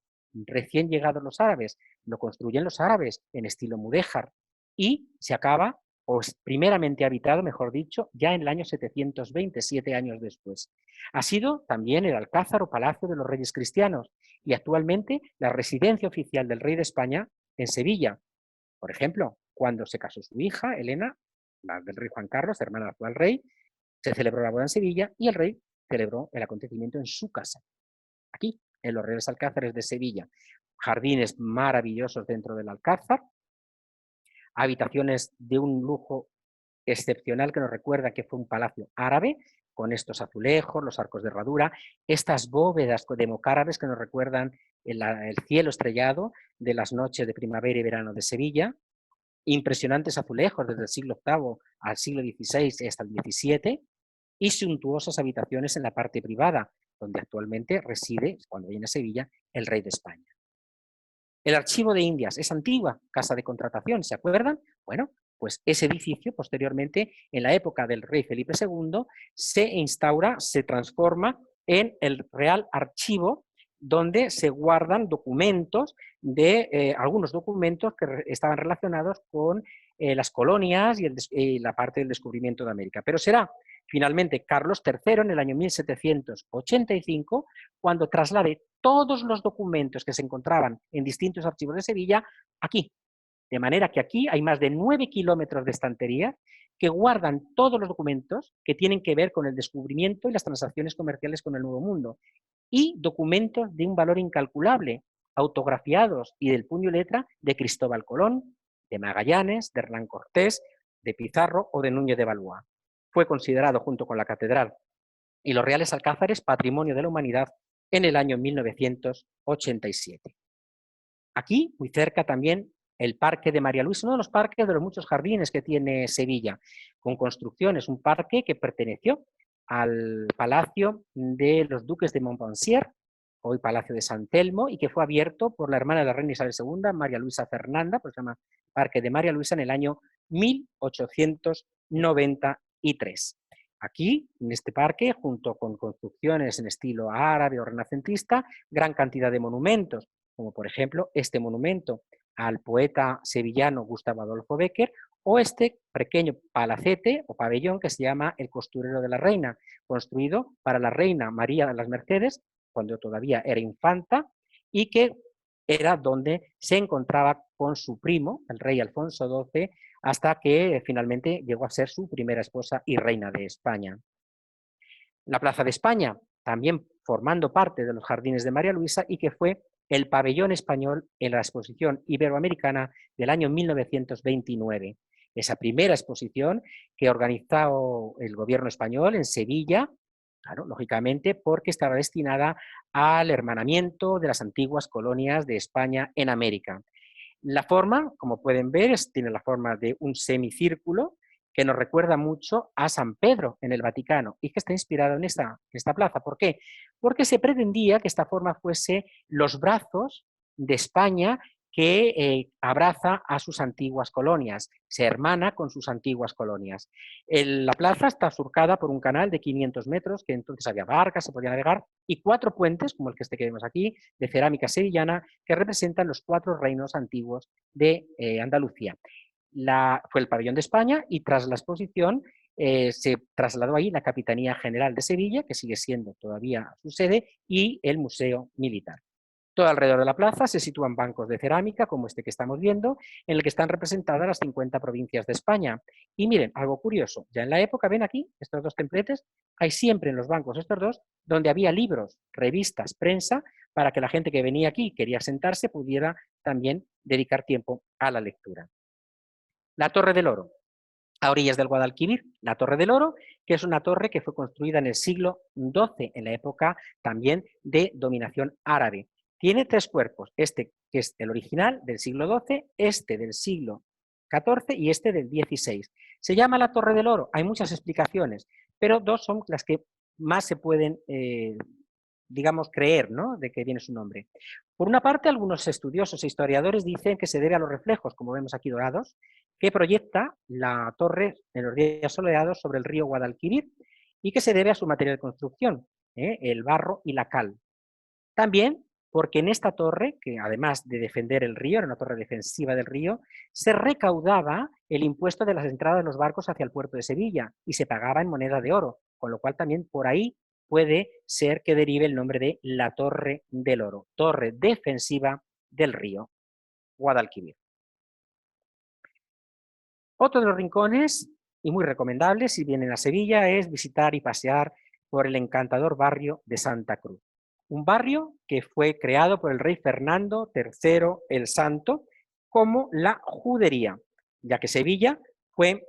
recién llegados los árabes. Lo construyen los árabes en estilo mudéjar y se acaba, o es primeramente habitado, mejor dicho, ya en el año 720, 7 años después. Ha sido también el alcázar o palacio de los reyes cristianos y actualmente la residencia oficial del rey de España en Sevilla. Por ejemplo, cuando se casó su hija, Elena, la del rey Juan Carlos, hermana del actual rey, se celebró la boda en Sevilla y el rey celebró el acontecimiento en su casa, aquí, en los Reales Alcázares de Sevilla. Jardines maravillosos dentro del alcázar, habitaciones de un lujo excepcional que nos recuerda que fue un palacio árabe, con estos azulejos, los arcos de herradura, estas bóvedas de mocárabes que nos recuerdan el cielo estrellado de las noches de primavera y verano de Sevilla, impresionantes azulejos desde el siglo VIII al siglo XVI hasta el XVII, y suntuosas habitaciones en la parte privada, donde actualmente reside, cuando viene a Sevilla, el rey de España. El Archivo de Indias es antigua casa de contratación, ¿se acuerdan? Bueno, pues ese edificio posteriormente, en la época del rey Felipe II, se instaura, se transforma en el Real Archivo, donde se guardan documentos algunos documentos que estaban relacionados con las colonias y la parte del descubrimiento de América. Pero será finalmente Carlos III, en el año 1785, cuando traslade todos los documentos que se encontraban en distintos archivos de Sevilla aquí. De manera que aquí hay más de 9 kilómetros de estantería que guardan todos los documentos que tienen que ver con el descubrimiento y las transacciones comerciales con el Nuevo Mundo. Y documentos de un valor incalculable, autografiados y del puño y letra de Cristóbal Colón, de Magallanes, de Hernán Cortés, de Pizarro o de Núñez de Valois. Fue considerado, junto con la catedral y los Reales Alcázares, Patrimonio de la Humanidad en el año 1987. Aquí, muy cerca también, el Parque de María Luisa, uno de los parques de los muchos jardines que tiene Sevilla, con construcciones, un parque que perteneció al Palacio de los Duques de Montpensier, hoy Palacio de San Telmo, y que fue abierto por la hermana de la reina Isabel II, María Luisa Fernanda, pues se llama Parque de María Luisa, en el año 1893. Aquí, en este parque, junto con construcciones en estilo árabe o renacentista, gran cantidad de monumentos, como por ejemplo este monumento al poeta sevillano Gustavo Adolfo Bécquer, o este pequeño palacete o pabellón que se llama el Costurero de la Reina, construido para la reina María de las Mercedes, cuando todavía era infanta, y que era donde se encontraba con su primo, el rey Alfonso XII, hasta que finalmente llegó a ser su primera esposa y reina de España. La Plaza de España, también formando parte de los Jardines de María Luisa, y que fue el pabellón español en la exposición iberoamericana del año 1929. Esa primera exposición que organizó el gobierno español en Sevilla, claro, lógicamente porque estaba destinada al hermanamiento de las antiguas colonias de España en América. La forma, como pueden ver, tiene la forma de un semicírculo que nos recuerda mucho a San Pedro en el Vaticano y que está inspirado en esta plaza. ¿Por qué? Porque se pretendía que esta forma fuese los brazos de España que abraza a sus antiguas colonias, se hermana con sus antiguas colonias. La plaza está surcada por un canal de 500 metros, que entonces había barcas, se podía navegar, y 4 puentes, como el que vemos aquí, de cerámica sevillana, que representan los 4 reinos antiguos de Andalucía. Fue el pabellón de España y tras la exposición se trasladó ahí la Capitanía General de Sevilla, que sigue siendo todavía su sede, y el Museo Militar. Todo alrededor de la plaza se sitúan bancos de cerámica, como este que estamos viendo, en el que están representadas las 50 provincias de España. Y miren, algo curioso, ya en la época, ven aquí, estos 2 templetes, hay siempre en los bancos estos 2, donde había libros, revistas, prensa, para que la gente que venía aquí y quería sentarse pudiera también dedicar tiempo a la lectura. La Torre del Oro. a orillas del Guadalquivir, la Torre del Oro, que es una torre que fue construida en el siglo XII, en la época también de dominación árabe. Tiene 3 cuerpos, este que es el original del siglo XII, este del siglo XIV y este del XVI. Se llama la Torre del Oro, hay muchas explicaciones, pero 2 son las que más se pueden, digamos, creer, ¿no?, de que viene su nombre. Por una parte, algunos estudiosos e historiadores dicen que se debe a los reflejos, como vemos aquí dorados, que proyecta la torre en los días soleados sobre el río Guadalquivir y que se debe a su material de construcción, el barro y la cal. También porque en esta torre, que además de defender el río, era una torre defensiva del río, se recaudaba el impuesto de las entradas de los barcos hacia el puerto de Sevilla y se pagaba en moneda de oro, con lo cual también por ahí puede ser que derive el nombre de la Torre del Oro, torre defensiva del río Guadalquivir. Otro de los rincones, y muy recomendable si vienen a Sevilla, es visitar y pasear por el encantador barrio de Santa Cruz. Un barrio que fue creado por el rey Fernando III el Santo como la judería, ya que Sevilla fue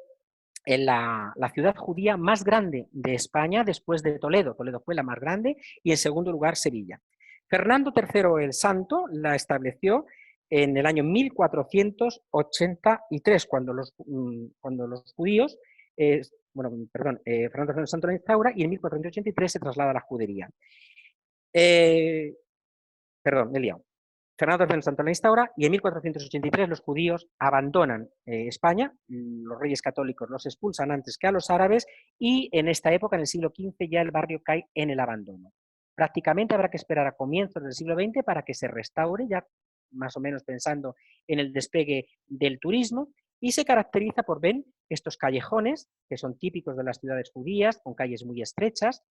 la ciudad judía más grande de España después de Toledo. Toledo fue la más grande y en segundo lugar Sevilla. Fernando III el Santo la estableció en el año 1483, cuando los judíos, Fernando III el Santo la instaura y en 1483 se traslada a la judería. Me he liado. Fernando III el Santo la instaura y en 1483 los judíos abandonan España, los reyes católicos los expulsan antes que a los árabes y en esta época, en el siglo XV, ya el barrio cae en el abandono. Prácticamente habrá que esperar a comienzos del siglo XX para que se restaure, ya más o menos pensando en el despegue del turismo, y se caracteriza por, ven, estos callejones que son típicos de las ciudades judías, con calles muy estrechas,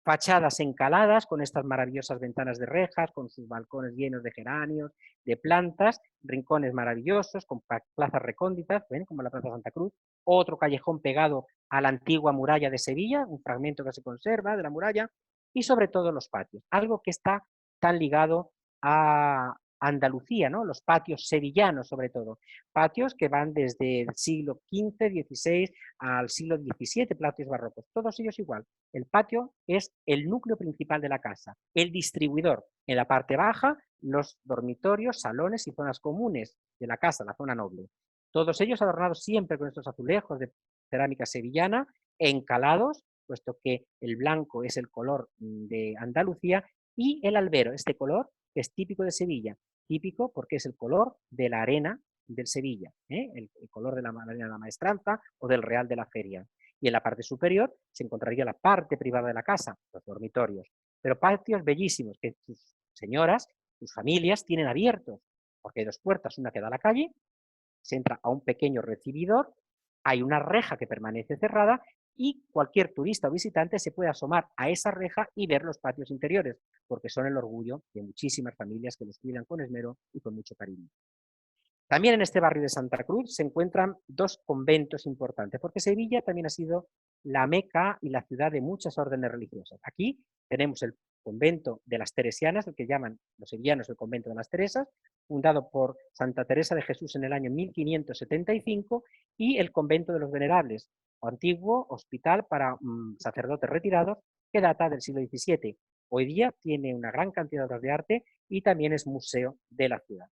fachadas encaladas con estas maravillosas ventanas de rejas, con sus balcones llenos de geranios, de plantas, rincones maravillosos, con plazas recónditas, ¿ven?, como la Plaza Santa Cruz, otro callejón pegado a la antigua muralla de Sevilla, un fragmento que se conserva de la muralla, y sobre todo los patios, algo que está tan ligado a Andalucía, ¿no?, los patios sevillanos sobre todo, patios que van desde el siglo XV, XVI al siglo XVII, patios barrocos, todos ellos igual. El patio es el núcleo principal de la casa, el distribuidor. En la parte baja, los dormitorios, salones y zonas comunes de la casa, la zona noble. Todos ellos adornados siempre con estos azulejos de cerámica sevillana, encalados, puesto que el blanco es el color de Andalucía, y el albero, este color que es típico de Sevilla, típico porque es el color de la arena del Sevilla, el color de la arena de la Maestranza o del Real de la Feria. Y en la parte superior se encontraría la parte privada de la casa, los dormitorios, pero patios bellísimos que sus señoras, sus familias tienen abiertos, porque hay 2 puertas, una que da a la calle, se entra a un pequeño recibidor, hay una reja que permanece cerrada y cualquier turista o visitante se puede asomar a esa reja y ver los patios interiores, porque son el orgullo de muchísimas familias que los cuidan con esmero y con mucho cariño. También en este barrio de Santa Cruz se encuentran 2 conventos importantes, porque Sevilla también ha sido la meca y la ciudad de muchas órdenes religiosas. Aquí tenemos el convento de las Teresianas, el que llaman los sevillanos el convento de las Teresas, fundado por Santa Teresa de Jesús en el año 1575, y el convento de los Venerables, antiguo hospital para sacerdotes retirados, que data del siglo XVII. Hoy día tiene una gran cantidad de obras de arte y también es museo de la ciudad.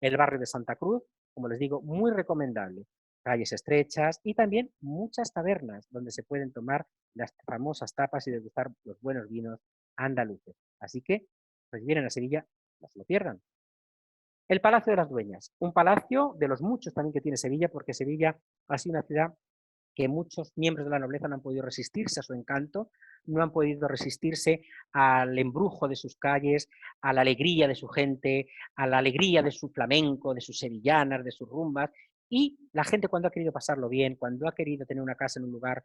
El barrio de Santa Cruz, como les digo, muy recomendable. Calles estrechas y también muchas tabernas donde se pueden tomar las famosas tapas y degustar los buenos vinos andaluces. Así que, pues vienen a Sevilla, no se lo pierdan. El Palacio de las Dueñas, un palacio de los muchos también que tiene Sevilla, porque Sevilla ha sido una ciudad que muchos miembros de la nobleza no han podido resistirse a su encanto, no han podido resistirse al embrujo de sus calles, a la alegría de su gente, a la alegría de su flamenco, de sus sevillanas, de sus rumbas, y la gente cuando ha querido pasarlo bien, cuando ha querido tener una casa en un lugar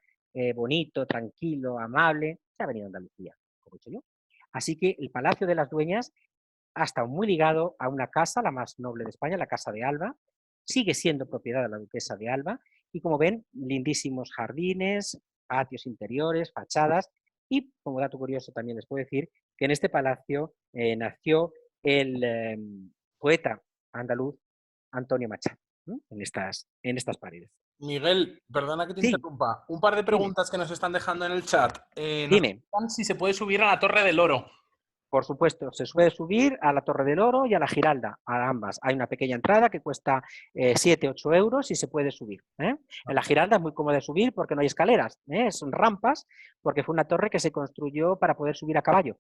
bonito, tranquilo, amable, se ha venido a Andalucía, como he dicho yo. Así que el Palacio de las Dueñas ha estado muy ligado a una casa, la más noble de España, la Casa de Alba, sigue siendo propiedad de la duquesa de Alba, y como ven, lindísimos jardines, patios interiores, fachadas, y como dato curioso también les puedo decir que en este palacio nació el poeta andaluz Antonio Machado, ¿no?, en estas paredes. Miguel, perdona que te Sí, interrumpa. Un par de dime, preguntas que nos están dejando en el chat. Nos dime. preguntan si se puede subir a la Torre del Oro. Por supuesto, se suele subir a la Torre del Oro y a la Giralda, a ambas. Hay una pequeña entrada que cuesta 7, 8 euros y se puede subir. En la Giralda es muy cómodo de subir porque no hay escaleras, son rampas, porque fue una torre que se construyó para poder subir a caballo.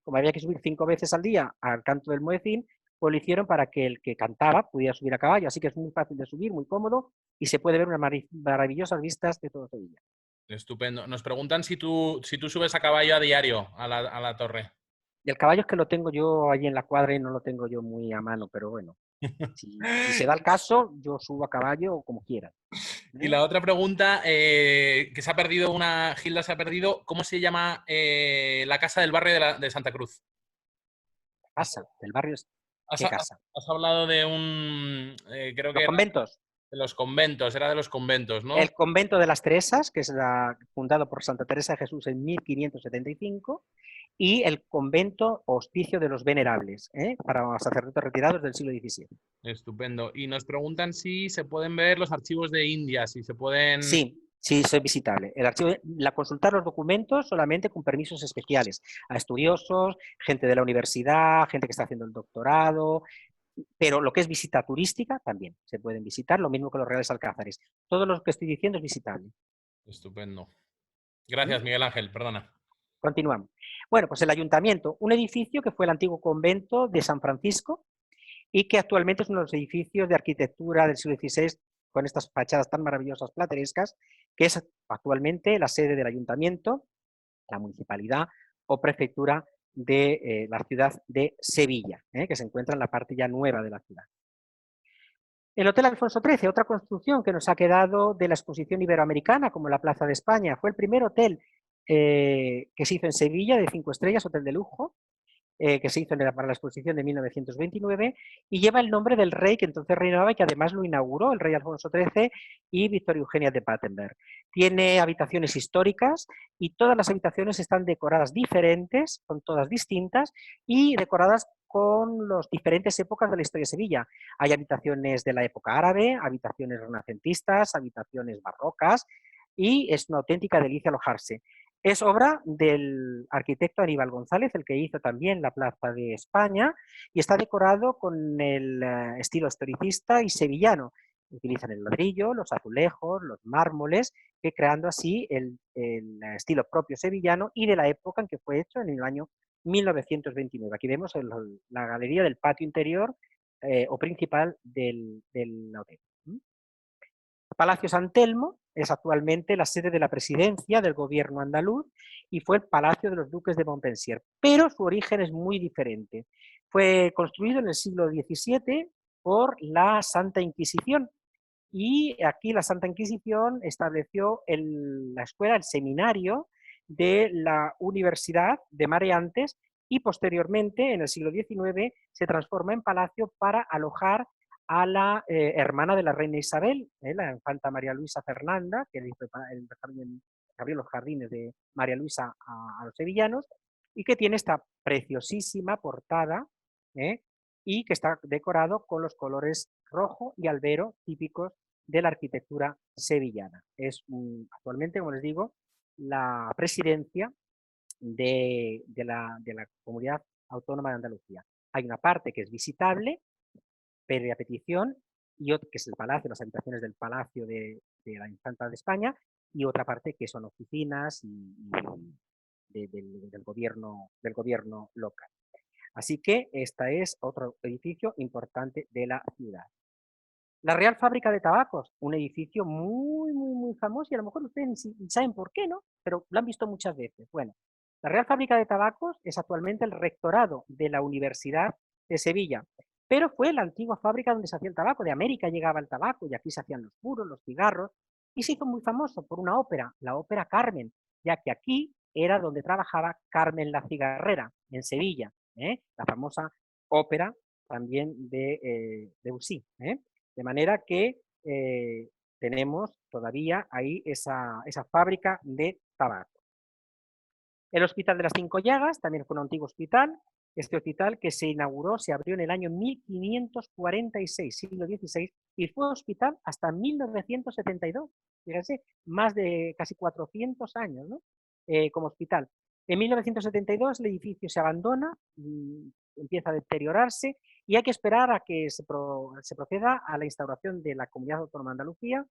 Como había que subir 5 veces al día al canto del muecín, pues lo hicieron para que el que cantaba pudiera subir a caballo. Así que es muy fácil de subir, muy cómodo y se puede ver unas maravillosas vistas de todo Sevilla. Estupendo. Nos preguntan si tú subes a caballo a diario a la torre. Y el caballo es que lo tengo yo allí en la cuadra y no lo tengo yo muy a mano, pero bueno. Si se da el caso, yo subo a caballo o como quiera. Y la otra pregunta, que se ha perdido Gilda se ha perdido, ¿cómo se llama la casa del barrio de Santa Cruz? Casa, del barrio, Has, ¿qué casa? has hablado de creo que Los era conventos. de los conventos, era de los conventos, ¿no? El convento de las Teresas, que es fundado por Santa Teresa de Jesús en 1575, y el convento Hospicio de los Venerables, para sacerdotes retirados del siglo XVII. Estupendo. Y nos preguntan si se pueden ver los archivos de India, si se pueden... Sí, es visitable. El archivo, consultar los documentos solamente con permisos especiales a estudiosos, gente de la universidad, gente que está haciendo el doctorado, pero lo que es visita turística también se pueden visitar, lo mismo que los Reales Alcázares. Todo lo que estoy diciendo es visitable. Estupendo. Gracias, Miguel Ángel, perdona. Continuamos. Bueno, pues el ayuntamiento, un edificio que fue el antiguo convento de San Francisco y que actualmente es uno de los edificios de arquitectura del siglo XVI con estas fachadas tan maravillosas platerescas, que es actualmente la sede del ayuntamiento, la municipalidad o prefectura de la ciudad de Sevilla, que se encuentra en la parte ya nueva de la ciudad. El Hotel Alfonso XIII, otra construcción que nos ha quedado de la exposición iberoamericana, como la Plaza de España, fue el primer hotel que se hizo en Sevilla, de 5 estrellas, hotel de lujo, que se hizo para la exposición de 1929, y lleva el nombre del rey que entonces reinaba y que además lo inauguró el rey Alfonso XIII y Victoria Eugenia de Battenberg. Tiene habitaciones históricas y todas las habitaciones están decoradas diferentes, son todas distintas y decoradas con las diferentes épocas de la historia de Sevilla. Hay habitaciones de la época árabe, habitaciones renacentistas, habitaciones barrocas, y es una auténtica delicia alojarse. Es obra del arquitecto Aníbal González, el que hizo también la Plaza de España, y está decorado con el estilo historicista y sevillano. Utilizan el ladrillo, los azulejos, los mármoles, que creando así el estilo propio sevillano y de la época en que fue hecho, en el año 1929. Aquí vemos la galería del patio interior o principal del hotel. Palacio San Telmo es actualmente la sede de la presidencia del gobierno andaluz y fue el palacio de los duques de Montpensier, pero su origen es muy diferente. Fue construido en el siglo XVII por la Santa Inquisición y aquí la Santa Inquisición estableció la escuela, el seminario de la Universidad de Mareantes y posteriormente, en el siglo XIX, se transforma en palacio para alojar a la hermana de la reina Isabel, la infanta María Luisa Fernanda, que abrió los jardines de María Luisa a los sevillanos, y que tiene esta preciosísima portada, y que está decorado con los colores rojo y albero típicos de la arquitectura sevillana. Es actualmente, como les digo, la presidencia de la Comunidad Autónoma de Andalucía. Hay una parte que es visitable, previa petición, y otra que es el palacio, las habitaciones del Palacio de la Infanta de España, y otra parte que son oficinas del gobierno local. Así que este es otro edificio importante de la ciudad. La Real Fábrica de Tabacos, un edificio muy, muy, muy famoso, y a lo mejor ustedes ni saben por qué, ¿no? Pero lo han visto muchas veces. Bueno, la Real Fábrica de Tabacos es actualmente el rectorado de la Universidad de Sevilla, pero fue la antigua fábrica donde se hacía el tabaco. De América llegaba el tabaco y aquí se hacían los puros, los cigarros, y se hizo muy famoso por una ópera, la ópera Carmen, ya que aquí era donde trabajaba Carmen la Cigarrera, en Sevilla, la famosa ópera también de Debussy. De manera que tenemos todavía ahí esa fábrica de tabaco. El Hospital de las Cinco Llagas también fue un antiguo hospital. Este hospital que se inauguró, se abrió en el año 1546, siglo XVI, y fue hospital hasta 1972. Fíjense, más de casi 400 años, ¿no? Como hospital. En 1972 el edificio se abandona, empieza a deteriorarse y hay que esperar a que se proceda a la instauración de la Comunidad Autónoma de Andalucía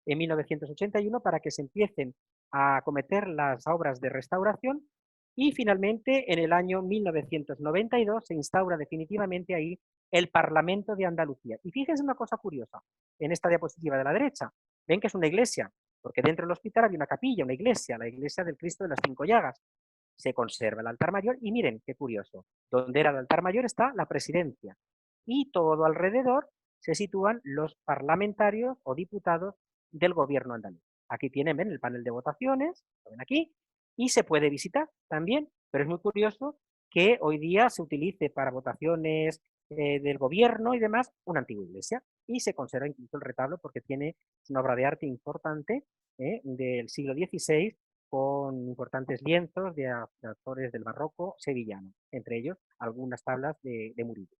en 1981 para que se empiecen a acometer las obras de restauración y finalmente en el año 1992 se instaura definitivamente ahí el Parlamento de Andalucía. Y fíjense una cosa curiosa, en esta diapositiva de la derecha, ven que es una iglesia, porque dentro del hospital había una capilla, una iglesia, la iglesia del Cristo de las Cinco Llagas. Se conserva el altar mayor y miren qué curioso, donde era el altar mayor está la presidencia y todo alrededor se sitúan los parlamentarios o diputados del gobierno andaluz. Aquí tienen, ven, el panel de votaciones, lo ven aquí, y se puede visitar también, pero es muy curioso que hoy día se utilice para votaciones del gobierno y demás una antigua iglesia y se conserva incluso el retablo porque tiene una obra de arte importante del siglo XVI con importantes lienzos de autores del barroco sevillano, entre ellos algunas tablas de Murillo.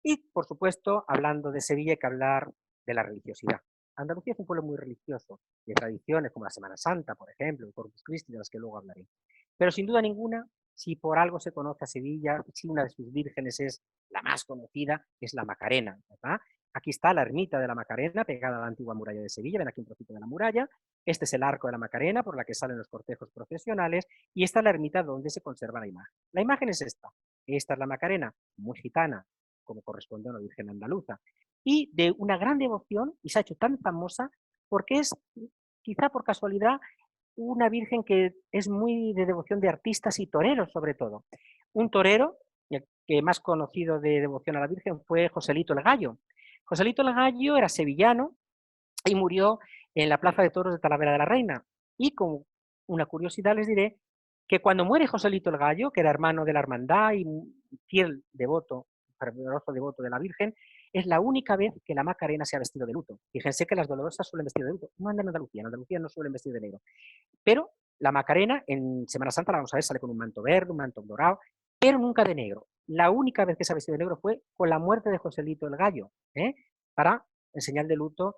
Y, por supuesto, hablando de Sevilla hay que hablar de la religiosidad. Andalucía es un pueblo muy religioso, de tradiciones como la Semana Santa, por ejemplo, el Corpus Christi, de las que luego hablaré. Pero sin duda ninguna, si por algo se conoce a Sevilla, si una de sus vírgenes es la más conocida, es la Macarena, ¿verdad? Aquí está la ermita de la Macarena, pegada a la antigua muralla de Sevilla, ven aquí un trocito de la muralla, este es el arco de la Macarena, por la que salen los cortejos procesionales, y esta es la ermita donde se conserva la imagen. La imagen es esta es la Macarena, muy gitana, como corresponde a una virgen andaluza, y de una gran devoción, y se ha hecho tan famosa porque es, quizá por casualidad, una virgen que es muy de devoción de artistas y toreros, sobre todo. Un torero, el que más conocido de devoción a la Virgen fue Joselito el Gallo. Joselito el Gallo era sevillano y murió en la Plaza de Toros de Talavera de la Reina. Y como una curiosidad les diré que cuando muere Joselito el Gallo, que era hermano de la hermandad y fiel devoto, fervoroso devoto de la Virgen, es la única vez que la Macarena se ha vestido de luto. Fíjense que las dolorosas suelen vestir de luto, no en Andalucía no suelen vestir de negro. Pero la Macarena en Semana Santa, la vamos a ver, sale con un manto verde, un manto dorado, pero nunca de negro. La única vez que se ha vestido de negro fue con la muerte de Joselito el Gallo, para, en señal de luto,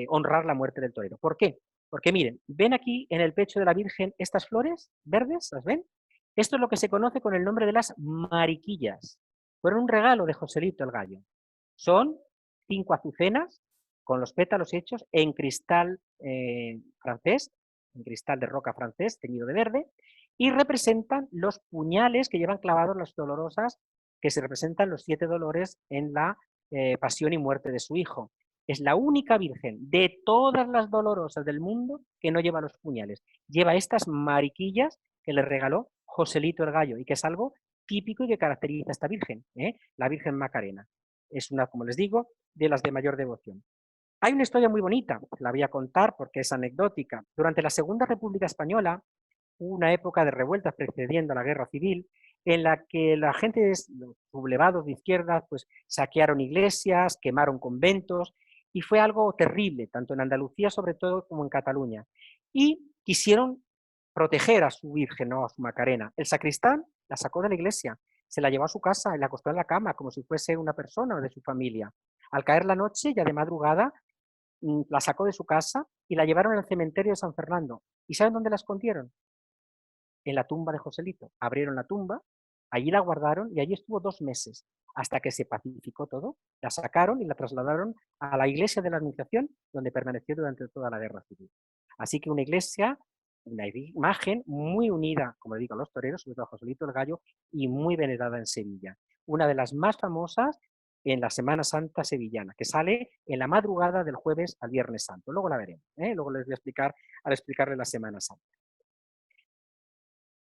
honrar la muerte del torero. ¿Por qué? Porque miren, ven aquí en el pecho de la Virgen estas flores verdes, ¿las ven? Esto es lo que se conoce con el nombre de las mariquillas. Fueron un regalo de Joselito el Gallo. Son 5 azucenas con los pétalos hechos en cristal francés, en cristal de roca francés, teñido de verde, y representan los puñales que llevan clavados las dolorosas, que se representan los 7 dolores en la pasión y muerte de su hijo. Es la única virgen de todas las dolorosas del mundo que no lleva los puñales. Lleva estas mariquillas que le regaló Joselito el Gallo y que es algo típico y que caracteriza a esta virgen, la Virgen Macarena. Es una, como les digo, de las de mayor devoción. Hay una historia muy bonita, la voy a contar porque es anecdótica. Durante la Segunda República Española, una época de revueltas precediendo a la Guerra Civil, en la que la gente, los sublevados de izquierda, pues saquearon iglesias, quemaron conventos, y fue algo terrible, tanto en Andalucía sobre todo como en Cataluña. Y quisieron proteger a su Virgen, ¿no? A su Macarena. El sacristán la sacó de la iglesia, se la llevó a su casa y la acostó en la cama como si fuese una persona de su familia. Al caer la noche, ya de madrugada, la sacó de su casa y la llevaron al cementerio de San Fernando. ¿Y saben dónde la escondieron? En la tumba de Joselito. Abrieron la tumba, allí la guardaron y allí estuvo 2 meses, hasta que se pacificó todo. La sacaron y la trasladaron a la iglesia de la Anunciación, donde permaneció durante toda la Guerra Civil. Así que una iglesia, una imagen muy unida, como digo, a los toreros, sobre todo a Joselito el Gallo, y muy venerada en Sevilla. Una de las más famosas en la Semana Santa sevillana, que sale en la madrugada del jueves al Viernes Santo. Luego la veremos, luego les voy a explicar al explicarle la Semana Santa.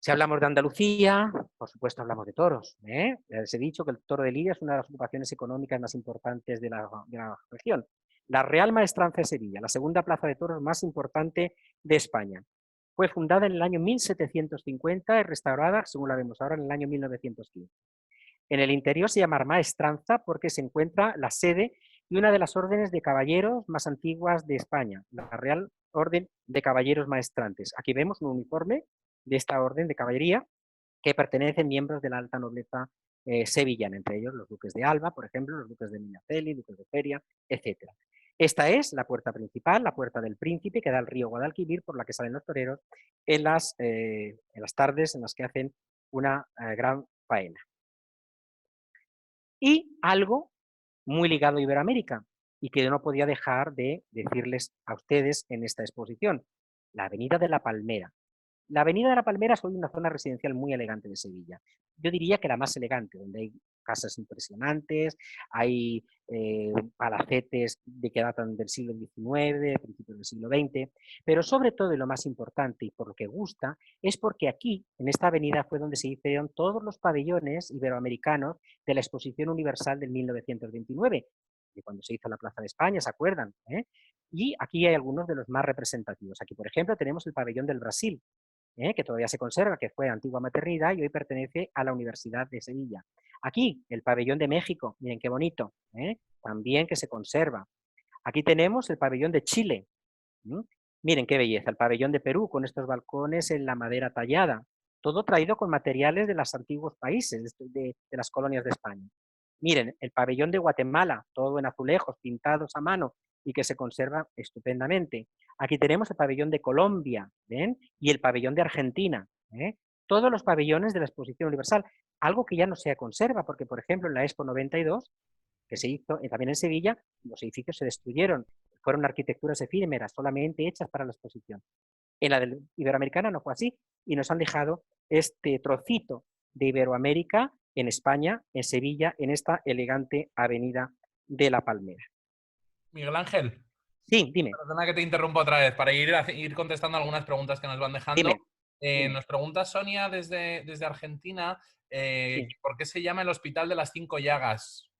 Si hablamos de Andalucía, por supuesto hablamos de toros. Les he dicho que el toro de Lidia es una de las ocupaciones económicas más importantes de la región. La Real Maestranza de Sevilla, la segunda plaza de toros más importante de España. Fue fundada en el año 1750 y restaurada, según la vemos ahora, en el año 1915. En el interior se llama Maestranza porque se encuentra la sede de una de las órdenes de caballeros más antiguas de España, la Real Orden de Caballeros Maestrantes. Aquí vemos un uniforme de esta orden de caballería que pertenecen miembros de la alta nobleza sevillana, entre ellos los duques de Alba, por ejemplo, los duques de Medinaceli, duques de Feria, etc. Esta es la puerta principal, la puerta del Príncipe, que da al río Guadalquivir, por la que salen los toreros en las tardes en las que hacen una gran faena. Y algo muy ligado a Iberoamérica, y que yo no podía dejar de decirles a ustedes en esta exposición, la Avenida de la Palmera. La Avenida de la Palmera es hoy una zona residencial muy elegante de Sevilla. Yo diría que la más elegante, donde hay casas impresionantes, hay palacetes que datan del siglo XIX, principios del siglo XX, pero sobre todo, y lo más importante y por lo que gusta, es porque aquí, en esta avenida, fue donde se hicieron todos los pabellones iberoamericanos de la Exposición Universal del 1929, de cuando se hizo la Plaza de España, ¿se acuerdan? Y aquí hay algunos de los más representativos. Aquí, por ejemplo, tenemos el pabellón del Brasil, que todavía se conserva, que fue antigua maternidad y hoy pertenece a la Universidad de Sevilla. Aquí, el pabellón de México, miren qué bonito, también que se conserva. Aquí tenemos el pabellón de Chile, miren qué belleza, el pabellón de Perú con estos balcones en la madera tallada, todo traído con materiales de los antiguos países, de las colonias de España. Miren, el pabellón de Guatemala, todo en azulejos, pintados a mano, y que se conserva estupendamente. Aquí tenemos el pabellón de Colombia, ¿ven? Y el pabellón de Argentina, todos los pabellones de la Exposición Universal, algo que ya no se conserva, porque por ejemplo en la Expo 92, que se hizo también en Sevilla, los edificios se destruyeron, fueron arquitecturas efímeras, solamente hechas para la exposición. En la de Iberoamericana no fue así, y nos han dejado este trocito de Iberoamérica en España, en Sevilla, en esta elegante avenida de la Palmera. Miguel Ángel. Sí, dime. Perdona que te interrumpa otra vez, para ir contestando algunas preguntas que nos van dejando. Dime. Nos pregunta Sonia desde Argentina, Sí. ¿por qué se llama el Hospital de las 5 Llagas?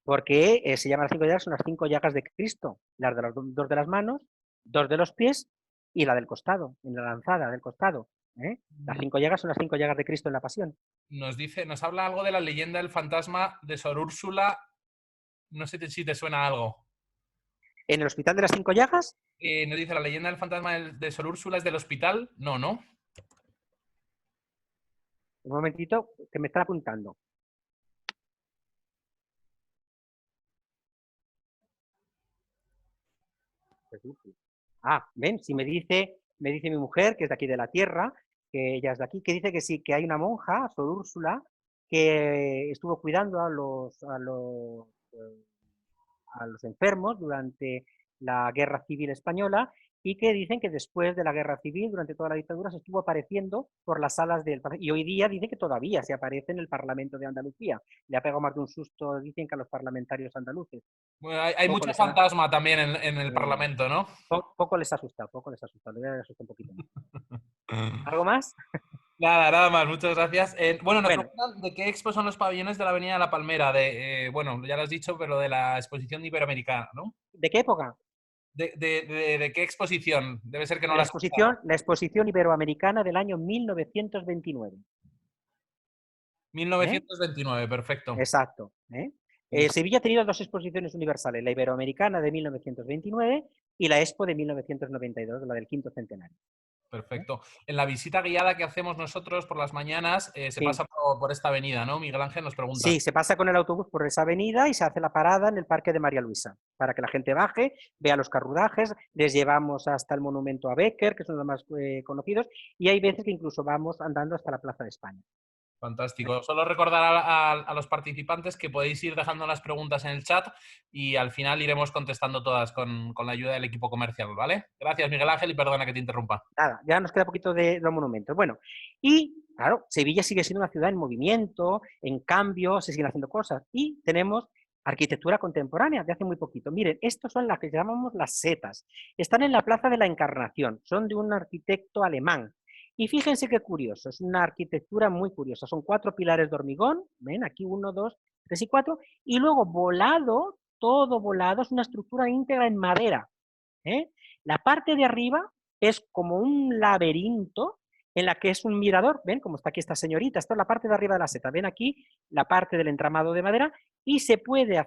Porque se llaman las 5 llagas, son las 5 llagas de Cristo, las de las dos de las manos, 2 de los pies y la del costado, en la lanzada del costado. Las 5 llagas son las 5 llagas de Cristo en la pasión. Nos habla algo de la leyenda del fantasma de Sor Úrsula. No sé si te suena algo. ¿En el Hospital de las 5 llagas? Nos dice, la leyenda del fantasma de Sor Úrsula es del hospital. No, ¿no? Un momentito, que me están apuntando. Ah, ven, si me dice mi mujer, que es de aquí de la tierra, que ella es de aquí, que dice que sí, que hay una monja, Sor Úrsula, que estuvo cuidando a los enfermos durante la Guerra Civil Española y que dicen que después de la Guerra Civil, durante toda la dictadura, se estuvo apareciendo por las salas del Parlamento. Y hoy día dicen que todavía se aparece en el Parlamento de Andalucía. Le ha pegado más de un susto, dicen, que a los parlamentarios andaluces. Bueno, hay mucho fantasma también en el Parlamento, ¿no? Poco les ha asustado, les asusta un poquito más. ¿Algo más? Nada más, muchas gracias. Nos preguntan de qué expo son los pabellones de la Avenida de la Palmera. Bueno, ya lo has dicho, pero de la exposición iberoamericana, ¿no? ¿De qué época? ¿De qué exposición? Debe ser que no la exposición iberoamericana del año 1929. 1929, perfecto. Exacto. Sevilla ha tenido 2 exposiciones universales, la iberoamericana de 1929 y la Expo de 1992, la del 5º centenario. Perfecto. En la visita guiada que hacemos nosotros por las mañanas, se pasa por esta avenida, ¿no? Miguel Ángel nos pregunta. Sí, se pasa con el autobús por esa avenida y se hace la parada en el Parque de María Luisa, para que la gente baje, vea los carruajes, les llevamos hasta el monumento a Bécquer, que son los más conocidos, y hay veces que incluso vamos andando hasta la Plaza de España. Fantástico. Solo recordar a los participantes que podéis ir dejando las preguntas en el chat y al final iremos contestando todas con la ayuda del equipo comercial, ¿vale? Gracias, Miguel Ángel, y perdona que te interrumpa. Nada, ya nos queda poquito de los monumentos. Bueno, y claro, Sevilla sigue siendo una ciudad en movimiento, en cambio, se siguen haciendo cosas. Y tenemos arquitectura contemporánea de hace muy poquito. Miren, estos son las que llamamos las setas. Están en la Plaza de la Encarnación, son de un arquitecto alemán. Y fíjense qué curioso, es una arquitectura muy curiosa. Son 4 pilares de hormigón, ven aquí 1, 2, 3 y 4, y luego volado, todo volado, es una estructura íntegra en madera. La parte de arriba es como un laberinto en la que es un mirador, ven como está aquí esta señorita, esto es la parte de arriba de la seta, ven aquí la parte del entramado de madera y se puede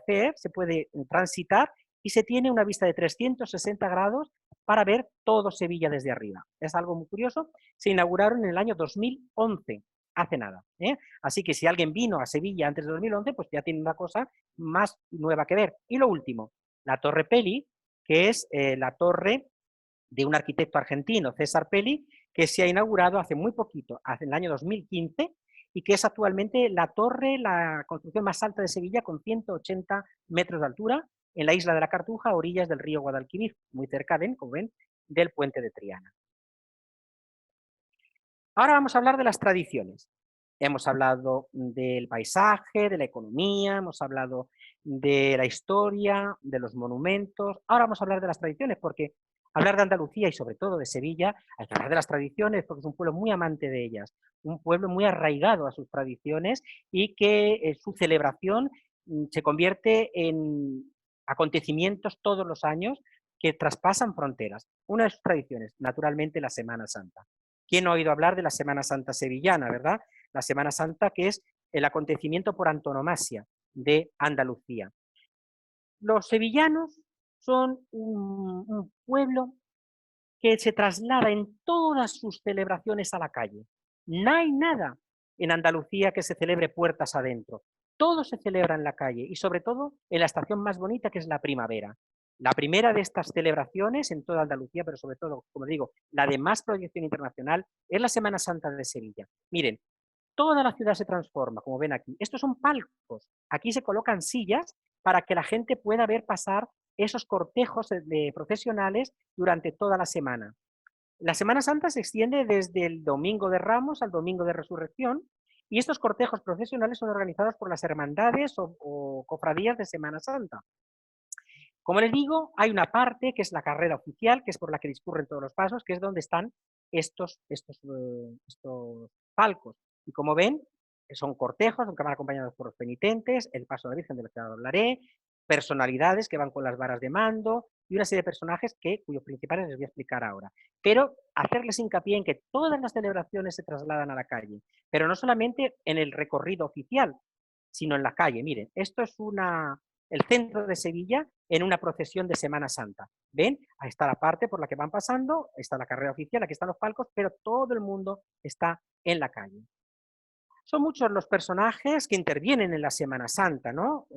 transitar y se tiene una vista de 360 grados para ver todo Sevilla desde arriba. Es algo muy curioso. Se inauguraron en el año 2011. hace nada. Así que si alguien vino a Sevilla antes de 2011, pues ya tiene una cosa más nueva que ver. Y lo último, la Torre Peli, que es la torre de un arquitecto argentino, César Peli, que se ha inaugurado hace muy poquito, hace el año 2015, y que es actualmente la torre, la construcción más alta de Sevilla, con 180 metros de altura, en la isla de la Cartuja, a orillas del río Guadalquivir, muy cerca, como ven, del puente de Triana. Ahora vamos a hablar de las tradiciones. Hemos hablado del paisaje, de la economía, hemos hablado de la historia, de los monumentos. Ahora vamos a hablar de las tradiciones, porque hablar de Andalucía y sobre todo de Sevilla, hay que hablar de las tradiciones, porque es un pueblo muy amante de ellas, un pueblo muy arraigado a sus tradiciones y que su celebración se convierte en acontecimientos todos los años que traspasan fronteras. Una de sus tradiciones, naturalmente, la Semana Santa. ¿Quién no ha oído hablar de la Semana Santa sevillana, verdad? La Semana Santa, que es el acontecimiento por antonomasia de Andalucía. Los sevillanos son un pueblo que se traslada en todas sus celebraciones a la calle. No hay nada en Andalucía que se celebre puertas adentro. Todo se celebra en la calle y sobre todo en la estación más bonita, que es la primavera. La primera de estas celebraciones en toda Andalucía, pero sobre todo, como digo, la de más proyección internacional, es la Semana Santa de Sevilla. Miren, toda la ciudad se transforma, como ven aquí. Estos son palcos. Aquí se colocan sillas para que la gente pueda ver pasar esos cortejos de procesionales durante toda la semana. La Semana Santa se extiende desde el Domingo de Ramos al Domingo de Resurrección, y estos cortejos procesionales son organizados por las hermandades o cofradías de Semana Santa. Como les digo, hay una parte que es la carrera oficial, que es por la que discurren todos los pasos, que es donde están estos palcos. Y como ven, son cortejos, que van acompañados por los penitentes, el paso de la Virgen, de lo que ahora hablaré, personalidades que van con las varas de mando y una serie de personajes cuyos principales les voy a explicar ahora. Pero hacerles hincapié en que todas las celebraciones se trasladan a la calle, pero no solamente en el recorrido oficial, sino en la calle. Miren, esto es el centro de Sevilla en una procesión de Semana Santa. ¿Ven? Ahí está la parte por la que van pasando, está la carrera oficial, aquí están los palcos, pero todo el mundo está en la calle. Son muchos los personajes que intervienen en la Semana Santa, ¿no?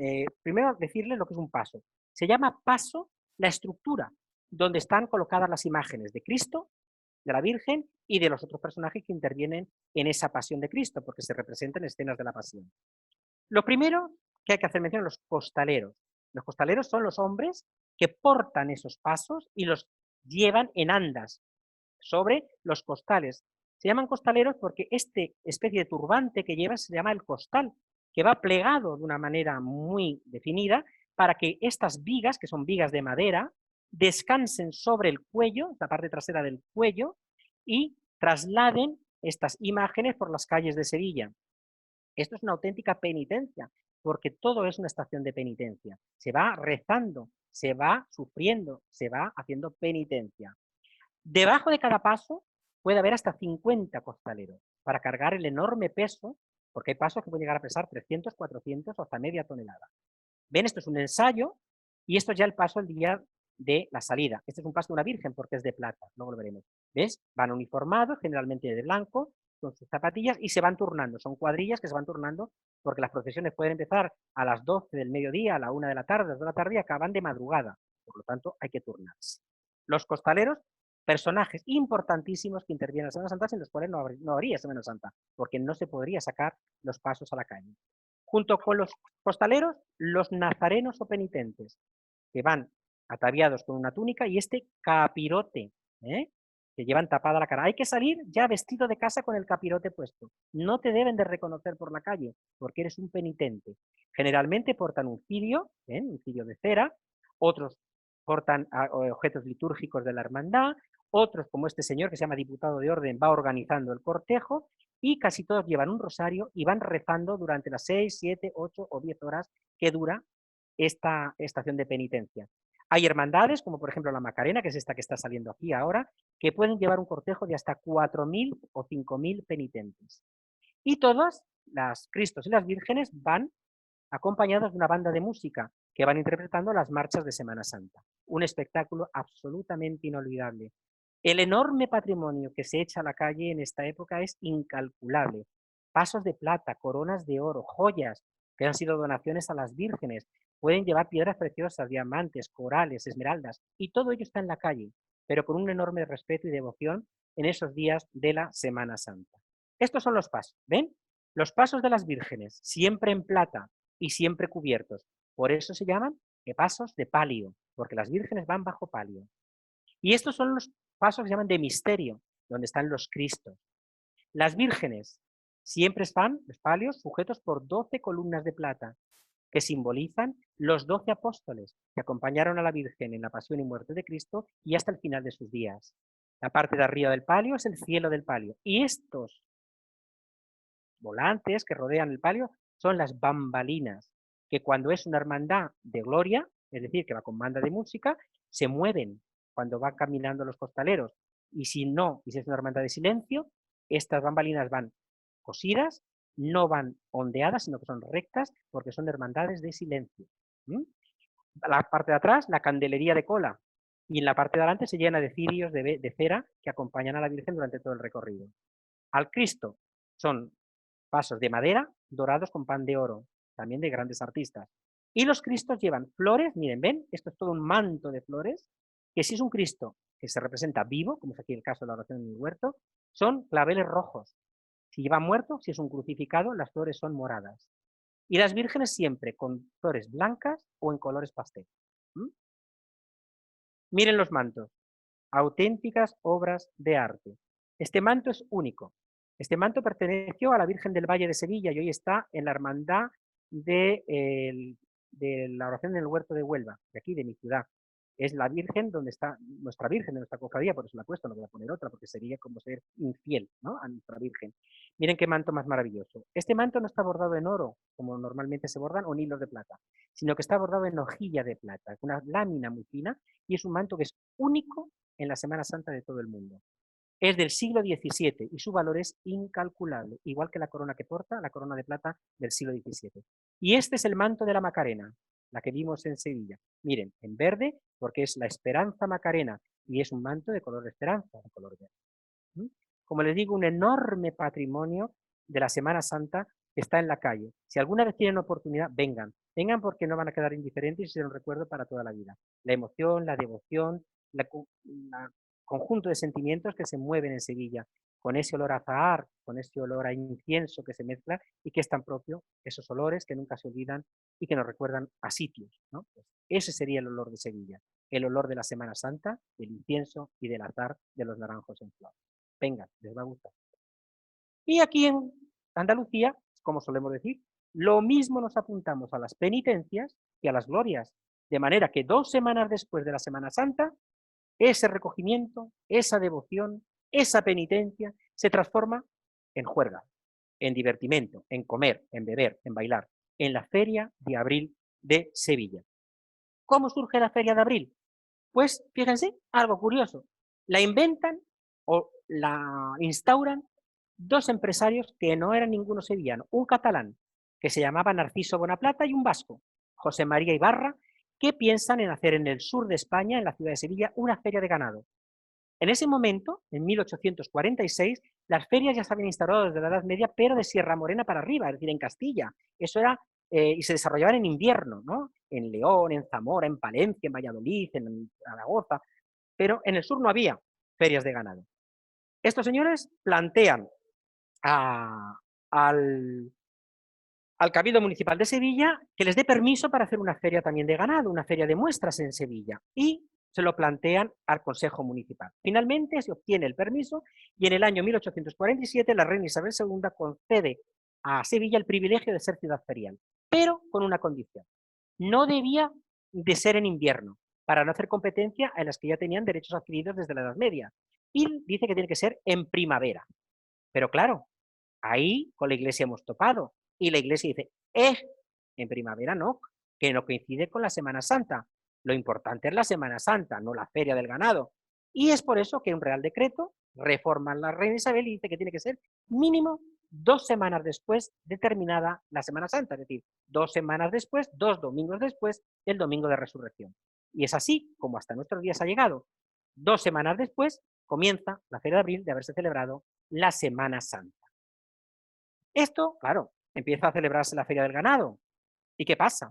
Primero decirles lo que es un paso. Se llama paso la estructura, donde están colocadas las imágenes de Cristo, de la Virgen y de los otros personajes que intervienen en esa pasión de Cristo, porque se representan escenas de la pasión. Lo primero que hay que hacer mención, los costaleros. Los costaleros son los hombres que portan esos pasos y los llevan en andas sobre los costales. Se llaman costaleros porque esta especie de turbante que llevan se llama el costal, que va plegado de una manera muy definida para que estas vigas, que son vigas de madera, descansen sobre el cuello, la parte trasera del cuello, y trasladen estas imágenes por las calles de Sevilla. Esto es una auténtica penitencia, porque todo es una estación de penitencia. Se va rezando, se va sufriendo, se va haciendo penitencia. Debajo de cada paso puede haber hasta 50 costaleros para cargar el enorme peso, porque hay pasos que pueden llegar a pesar 300, 400 o hasta media tonelada. Ven, esto es un ensayo y esto es ya el paso el día de la salida. Este es un paso de una virgen porque es de plata, luego lo veremos. ¿Ves? Van uniformados, generalmente de blanco, con sus zapatillas y se van turnando. Son cuadrillas que se van turnando porque las procesiones pueden empezar a las 12 del mediodía, a la 1 de la tarde, a las 2 de la tarde y acaban de madrugada. Por lo tanto, hay que turnarse. Los costaleros, personajes importantísimos que intervienen en la Semana Santa, sin los cuales no habría Semana Santa, porque no se podría sacar los pasos a la calle. Junto con los costaleros, los nazarenos o penitentes, que van ataviados con una túnica y este capirote, que llevan tapada la cara. Hay que salir ya vestido de casa con el capirote puesto. No te deben de reconocer por la calle, porque eres un penitente. Generalmente portan un cirio de cera, otros portan objetos litúrgicos de la hermandad, otros, como este señor que se llama diputado de orden, va organizando el cortejo, y casi todos llevan un rosario y van rezando durante las 6, 7, 8 o 10 horas que dura esta estación de penitencia. Hay hermandades, como por ejemplo la Macarena, que es esta que está saliendo aquí ahora, que pueden llevar un cortejo de hasta 4.000 o 5.000 penitentes. Y todos, las Cristos y las Vírgenes, van acompañados de una banda de música que van interpretando las marchas de Semana Santa. Un espectáculo absolutamente inolvidable. El enorme patrimonio que se echa a la calle en esta época es incalculable. pasos de plata, coronas de oro, joyas que han sido donaciones a las vírgenes, pueden llevar piedras preciosas, diamantes, corales, esmeraldas, y todo ello está en la calle, pero con un enorme respeto y devoción en esos días de la Semana Santa. Estos son los pasos, ¿ven? Los pasos de las vírgenes, siempre en plata y siempre cubiertos. Por eso se llaman pasos de palio, porque las vírgenes van bajo palio. Y estos son los pasos que se llaman de misterio, donde están los Cristos. Las vírgenes siempre están, los palios, sujetos por 12 columnas de plata, que simbolizan los 12 apóstoles que acompañaron a la Virgen en la pasión y muerte de Cristo y hasta el final de sus días. La parte de arriba del palio es el cielo del palio. Y estos volantes que rodean el palio son las bambalinas, que cuando es una hermandad de gloria, es decir, que va con banda de música, se mueven cuando van caminando los costaleros. Y si no, y si es una hermandad de silencio, estas bambalinas van cosidas, no van ondeadas, sino que son rectas, porque son hermandades de silencio. La parte de atrás, la candelería de cola, y en la parte de adelante se llena de cirios de cera que acompañan a la Virgen durante todo el recorrido. Al Cristo son pasos de madera dorados con pan de oro, también de grandes artistas. Y los Cristos llevan flores, miren, ven, esto es todo un manto de flores, que si es un Cristo que se representa vivo, como es aquí el caso de la oración en el huerto, son claveles rojos. Si lleva muerto, si es un crucificado, las flores son moradas. Y las vírgenes siempre con flores blancas o en colores pastel. Miren los mantos, auténticas obras de arte. Este manto es único. Este manto perteneció a la Virgen del Valle de Sevilla y hoy está en la hermandad de la oración en el huerto de Huelva, de aquí, de mi ciudad. Es la Virgen donde está nuestra Virgen de nuestra cofradía, por eso la he puesto, no voy a poner otra, porque sería como ser infiel, ¿no?, a nuestra Virgen. Miren qué manto más maravilloso. Este manto no está bordado en oro, como normalmente se bordan, o en hilos de plata, sino que está bordado en hojilla de plata, una lámina muy fina, y es un manto que es único en la Semana Santa de todo el mundo. Es del siglo XVII y su valor es incalculable, igual que la corona que porta, la corona de plata del siglo XVII. Y este es el manto de la Macarena, la que vimos en Sevilla. Miren, en verde, porque es la Esperanza Macarena, y es un manto de color de esperanza, de color verde. Como les digo, un enorme patrimonio de la Semana Santa que está en la calle. Si alguna vez tienen oportunidad, vengan. Vengan porque no van a quedar indiferentes y será un recuerdo para toda la vida. La emoción, la devoción, la conjunto de sentimientos que se mueven en Sevilla, con ese olor a azahar, con ese olor a incienso que se mezcla y que es tan propio, esos olores que nunca se olvidan y que nos recuerdan a sitios, ¿no? Pues ese sería el olor de Sevilla, el olor de la Semana Santa, del incienso y del azahar de los naranjos en flor. Venga, les va a gustar. Y aquí en Andalucía, como solemos decir, lo mismo nos apuntamos a las penitencias que a las glorias, de manera que 2 semanas después de la Semana Santa, ese recogimiento, esa devoción, esa penitencia se transforma en juerga, en divertimento, en comer, en beber, en bailar, en la Feria de Abril de Sevilla. ¿Cómo surge la Feria de Abril? Pues fíjense, algo curioso. La inventan o la instauran 2 empresarios que no eran ninguno sevillano, un catalán que se llamaba Narciso Bonaplata y un vasco, José María Ibarra, que piensan en hacer en el sur de España, en la ciudad de Sevilla, una feria de ganado. En ese momento, en 1846, las ferias ya se habían instaurado desde la Edad Media, pero de Sierra Morena para arriba, es decir, en Castilla. Eso era, y se desarrollaban en invierno, ¿no? En León, en Zamora, en Palencia, en Valladolid, en Zaragoza, pero en el sur no había ferias de ganado. Estos señores plantean al Cabildo Municipal de Sevilla que les dé permiso para hacer una feria también de ganado, una feria de muestras en Sevilla, y se lo plantean al Consejo Municipal. Finalmente se obtiene el permiso y en el año 1847 la reina Isabel II concede a Sevilla el privilegio de ser ciudad ferial, pero con una condición: no debía de ser en invierno, para no hacer competencia a las que ya tenían derechos adquiridos desde la Edad Media, y dice que tiene que ser en primavera. Pero claro, ahí con la Iglesia hemos topado, y la Iglesia dice, en primavera no, que no coincide con la Semana Santa. Lo importante es la Semana Santa, no la feria del ganado. Y es por eso que un Real Decreto reforma la reina Isabel y dice que tiene que ser mínimo 2 semanas después de terminada la Semana Santa, es decir, 2 semanas después, 2 domingos después del Domingo de Resurrección. Y es así como hasta nuestros días ha llegado. 2 semanas después comienza la Feria de Abril de haberse celebrado la Semana Santa. Esto, claro, empieza a celebrarse la Feria del Ganado. ¿Y qué pasa?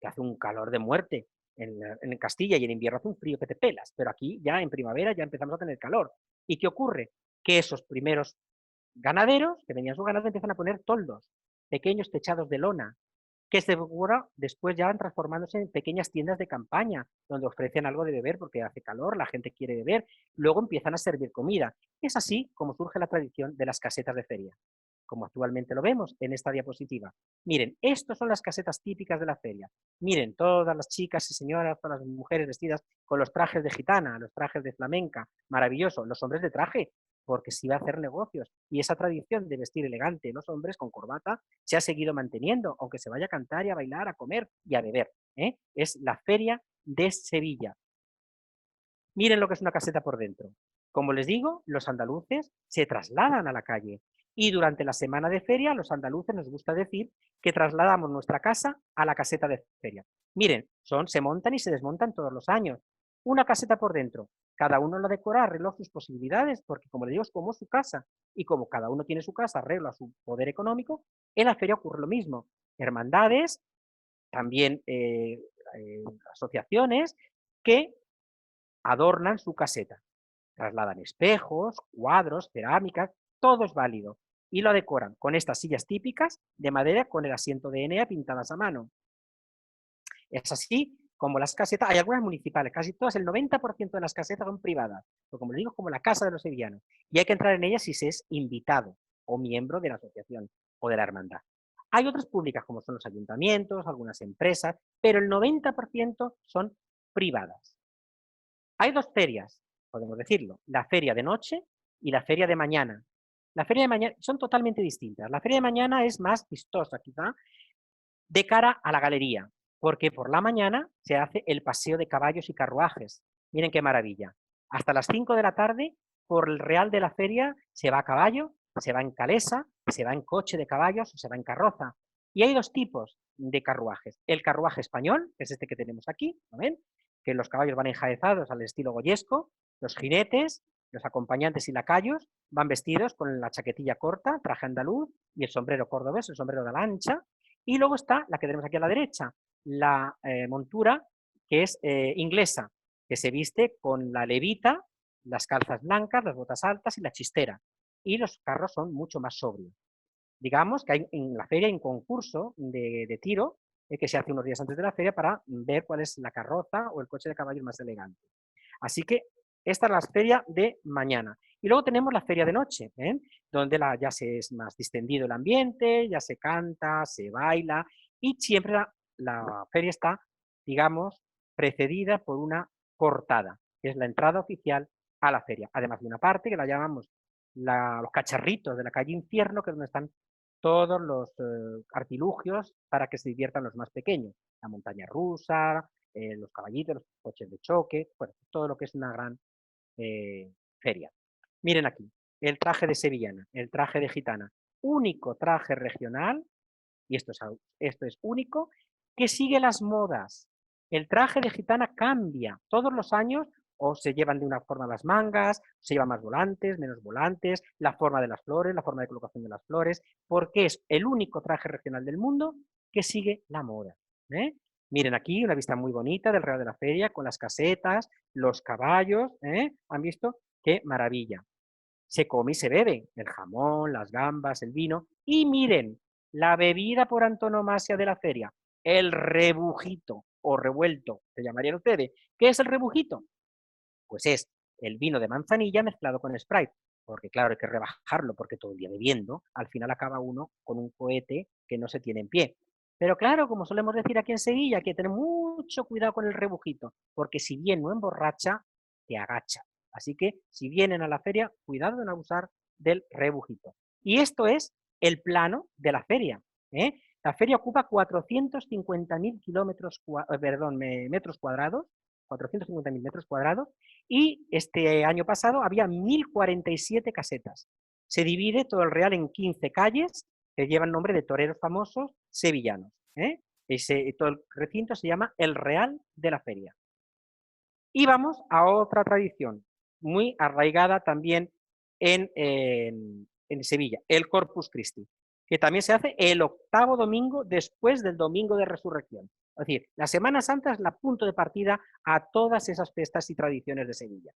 Que hace un calor de muerte en Castilla y en invierno hace un frío que te pelas, pero aquí ya en primavera ya empezamos a tener calor. ¿Y qué ocurre? Que esos primeros ganaderos que tenían su ganado empiezan a poner toldos, pequeños techados de lona, que después ya van transformándose en pequeñas tiendas de campaña, donde ofrecen algo de beber porque hace calor, la gente quiere beber, luego empiezan a servir comida. Es así como surge la tradición de las casetas de feria, como actualmente lo vemos en esta diapositiva. Miren, estas son las casetas típicas de la feria. Miren, todas las chicas y señoras, todas las mujeres vestidas con los trajes de gitana, los trajes de flamenca, maravilloso, los hombres de traje, porque se iba a hacer negocios. Y esa tradición de vestir elegante los hombres con corbata se ha seguido manteniendo, aunque se vaya a cantar y a bailar, a comer y a beber. Es la feria de Sevilla. Miren lo que es una caseta por dentro. Como les digo, los andaluces se trasladan a la calle y durante la semana de feria los andaluces nos gusta decir que trasladamos nuestra casa a la caseta de feria. Miren, se montan y se desmontan todos los años. Una caseta por dentro. Cada uno la decora, arregla sus posibilidades, porque como les digo, es como su casa. Y como cada uno tiene su casa, arregla su poder económico, en la feria ocurre lo mismo. Hermandades, también asociaciones que adornan su caseta. Trasladan espejos, cuadros, cerámicas, todo es válido. Y lo decoran con estas sillas típicas de madera con el asiento de Enea pintadas a mano. Es así como las casetas, hay algunas municipales, casi todas, el 90% de las casetas son privadas, porque como les digo, es como la casa de los sevillanos. Y hay que entrar en ellas si se es invitado o miembro de la asociación o de la hermandad. Hay otras públicas, como son los ayuntamientos, algunas empresas, pero el 90% son privadas. Hay dos ferias, podemos decirlo, la feria de noche y la feria de mañana. La feria de mañana son totalmente distintas. La feria de mañana es más vistosa, quizá, de cara a la galería, porque por la mañana se hace el paseo de caballos y carruajes. Miren qué maravilla. Hasta las 5 de la tarde, por el real de la feria, se va a caballo, se va en calesa, se va en coche de caballos o se va en carroza. Y hay dos tipos de carruajes. El carruaje español, que es este que tenemos aquí, ¿no ven? Que los caballos van enjaezados al estilo goyesco, los jinetes, los acompañantes y lacayos van vestidos con la chaquetilla corta, traje andaluz y el sombrero cordobés, el sombrero de la ancha. Y luego está la que tenemos aquí a la derecha, la montura que es inglesa, que se viste con la levita, las calzas blancas, las botas altas y la chistera. Y los carros son mucho más sobrios. Digamos que hay en la feria hay un concurso de tiro que se hace unos días antes de la feria para ver cuál es la carroza o el coche de caballo más elegante. Así que esta es la feria de mañana. Y luego tenemos la feria de noche, donde ya se es más distendido el ambiente, ya se canta, se baila y siempre la feria está, digamos, precedida por una portada, que es la entrada oficial a la feria. Además de una parte que la llamamos los cacharritos de la calle Infierno, que es donde están todos los artilugios para que se diviertan los más pequeños. La montaña rusa, los caballitos, los coches de choque, bueno, todo lo que es una gran feria. Miren aquí, el traje de sevillana, el traje de gitana, único traje regional, y esto es único, que sigue las modas. El traje de gitana cambia todos los años, o se llevan de una forma las mangas, se llevan más volantes, menos volantes, la forma de las flores, la forma de colocación de las flores, porque es el único traje regional del mundo que sigue la moda. Miren aquí una vista muy bonita del Real de la Feria, con las casetas, los caballos, ¿han visto? ¡Qué maravilla! Se come y se bebe, el jamón, las gambas, el vino, y miren, la bebida por antonomasia de la feria, el rebujito o revuelto, se llamarían ustedes. ¿Qué es el rebujito? Pues es el vino de manzanilla mezclado con Sprite, porque claro, hay que rebajarlo, porque todo el día bebiendo, al final acaba uno con un cohete que no se tiene en pie. Pero claro, como solemos decir aquí en Sevilla, hay que tener mucho cuidado con el rebujito, porque si bien no emborracha, te agacha. Así que si vienen a la feria, cuidado en no abusar del rebujito. Y esto es el plano de la feria. La feria ocupa 450.000 metros cuadrados, 450.000 metros cuadrados, y este año pasado había 1.047 casetas. Se divide todo el Real en 15 calles que llevan nombre de toreros famosos sevillanos. Todo el recinto se llama el Real de la Feria. Y vamos a otra tradición, muy arraigada también en Sevilla, el Corpus Christi. que también se hace el 8º domingo después del domingo de resurrección. Es decir, la Semana Santa es el punto de partida a todas esas fiestas y tradiciones de Sevilla.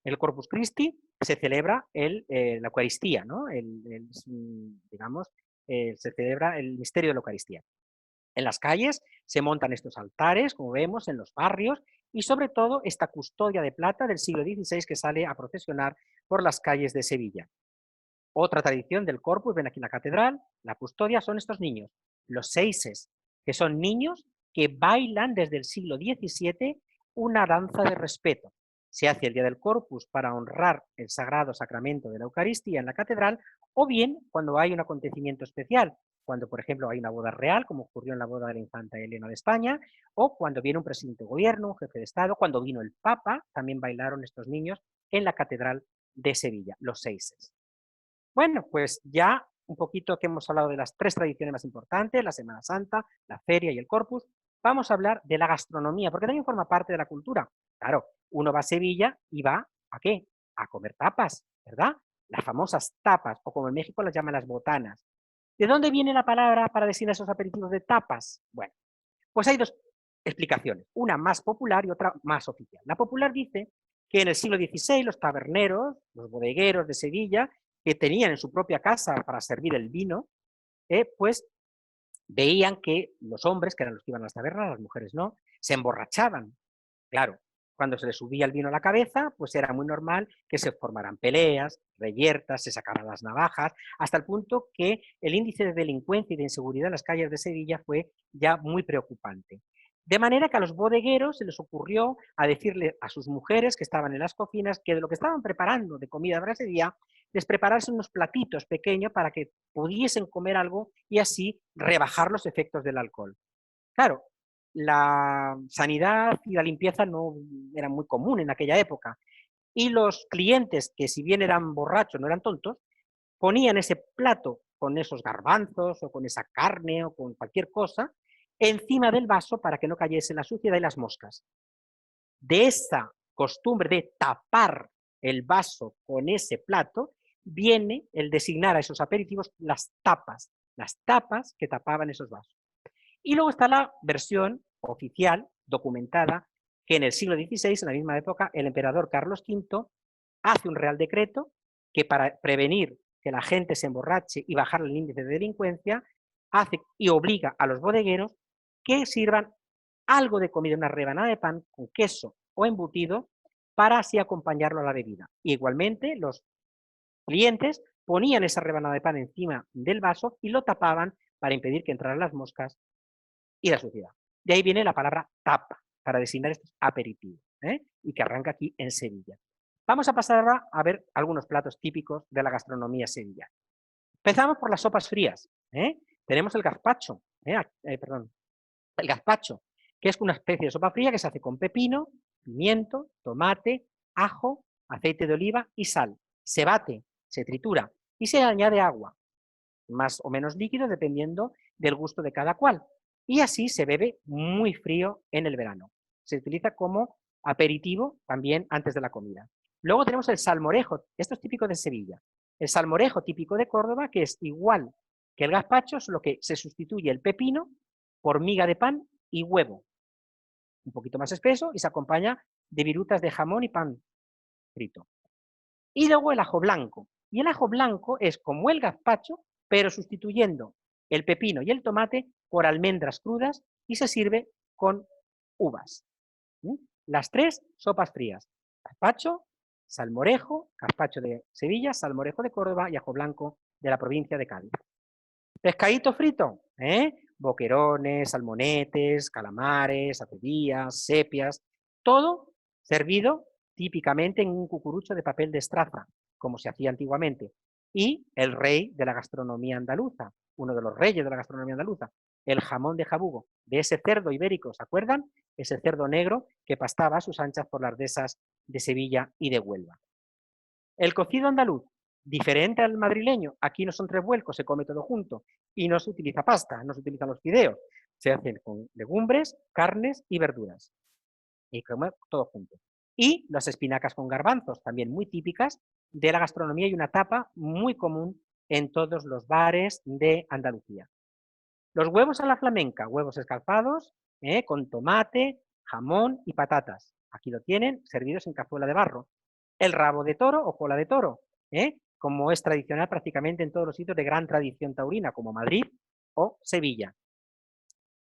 El Corpus Christi se celebra la Eucaristía, ¿no? Digamos, se celebra el misterio de la Eucaristía. En las calles se montan estos altares, como vemos, en los barrios, y sobre todo esta custodia de plata del siglo XVI que sale a procesionar por las calles de Sevilla. Otra tradición del Corpus, ven aquí la catedral, la custodia, son estos niños, los seises, que son niños que bailan desde el siglo XVII una danza de respeto. Se hace el día del Corpus para honrar el sagrado sacramento de la Eucaristía en la catedral, o bien cuando hay un acontecimiento especial, cuando por ejemplo hay una boda real, como ocurrió en la boda de la infanta Elena de España, o cuando viene un presidente de gobierno, un jefe de Estado, cuando vino el Papa, también bailaron estos niños en la catedral de Sevilla, los seises. Bueno, pues ya un poquito que hemos hablado de las 3 tradiciones más importantes, la Semana Santa, la feria y el Corpus, vamos a hablar de la gastronomía, porque también forma parte de la cultura. Claro, uno va a Sevilla y va, ¿a qué? A comer tapas, ¿verdad? Las famosas tapas, o como en México las llaman las botanas. ¿De dónde viene la palabra para designar esos aperitivos de tapas? Bueno, pues hay 2 explicaciones, una más popular y otra más oficial. La popular dice que en el siglo XVI los taberneros, los bodegueros de Sevilla, que tenían en su propia casa para servir el vino, pues veían que los hombres, que eran los que iban a las tabernas, las mujeres no, se emborrachaban. Claro, cuando se les subía el vino a la cabeza, pues era muy normal que se formaran peleas, reyertas, se sacaran las navajas, hasta el punto que el índice de delincuencia y de inseguridad en las calles de Sevilla fue ya muy preocupante. De manera que a los bodegueros se les ocurrió a decirle a sus mujeres que estaban en las cocinas que de lo que estaban preparando de comida para ese día, les prepararse unos platitos pequeños para que pudiesen comer algo y así rebajar los efectos del alcohol. Claro, la sanidad y la limpieza no eran muy común en aquella época y los clientes, que si bien eran borrachos, no eran tontos, ponían ese plato con esos garbanzos o con esa carne o con cualquier cosa encima del vaso para que no cayese la suciedad y las moscas. De esa costumbre de tapar el vaso con ese plato viene el designar a esos aperitivos las tapas que tapaban esos vasos. Y luego está la versión oficial, documentada, que en el siglo XVI, en la misma época, el emperador Carlos V hace un real decreto que para prevenir que la gente se emborrache y bajar el índice de delincuencia, hace y obliga a los bodegueros que sirvan algo de comida, una rebanada de pan con queso o embutido, para así acompañarlo a la bebida. Y igualmente los clientes ponían esa rebanada de pan encima del vaso y lo tapaban para impedir que entraran las moscas y la suciedad. De ahí viene la palabra tapa, para designar estos aperitivos, y que arranca aquí en Sevilla. Vamos a pasar ahora a ver algunos platos típicos de la gastronomía sevillana. Empezamos por las sopas frías. Tenemos el gazpacho, el gazpacho, que es una especie de sopa fría que se hace con pepino, pimiento, tomate, ajo, aceite de oliva y sal. Se bate, se tritura y se añade agua, más o menos líquido dependiendo del gusto de cada cual. Y así se bebe muy frío en el verano. Se utiliza como aperitivo también antes de la comida. Luego tenemos el salmorejo, esto es típico de Sevilla. El salmorejo típico de Córdoba, que es igual que el gazpacho, solo que se sustituye el pepino por miga de pan y huevo. Un poquito más espeso y se acompaña de virutas de jamón y pan frito. Y luego el ajo blanco. Y el ajo blanco es como el gazpacho, pero sustituyendo el pepino y el tomate por almendras crudas y se sirve con uvas. Las 3 sopas frías: gazpacho, salmorejo, gazpacho de Sevilla, salmorejo de Córdoba y ajo blanco de la provincia de Cádiz. Pescadito frito, boquerones, salmonetes, calamares, acedías, sepias, todo servido típicamente en un cucurucho de papel de estraza, como se hacía antiguamente. Y el rey de la gastronomía andaluza, uno de los reyes de la gastronomía andaluza, el jamón de jabugo, de ese cerdo ibérico, ¿se acuerdan? Ese cerdo negro que pastaba a sus anchas por las dehesas de Sevilla y de Huelva. El cocido andaluz, diferente al madrileño, aquí no son 3 vuelcos, se come todo junto y no se utiliza pasta, no se utilizan los fideos, se hacen con legumbres, carnes y verduras y come todo junto. Y las espinacas con garbanzos, también muy típicas de la gastronomía y una tapa muy común en todos los bares de Andalucía. Los huevos a la flamenca, huevos escalfados, con tomate, jamón y patatas. Aquí lo tienen, servidos en cazuela de barro. El rabo de toro o cola de toro, como es tradicional prácticamente en todos los sitios de gran tradición taurina, como Madrid o Sevilla.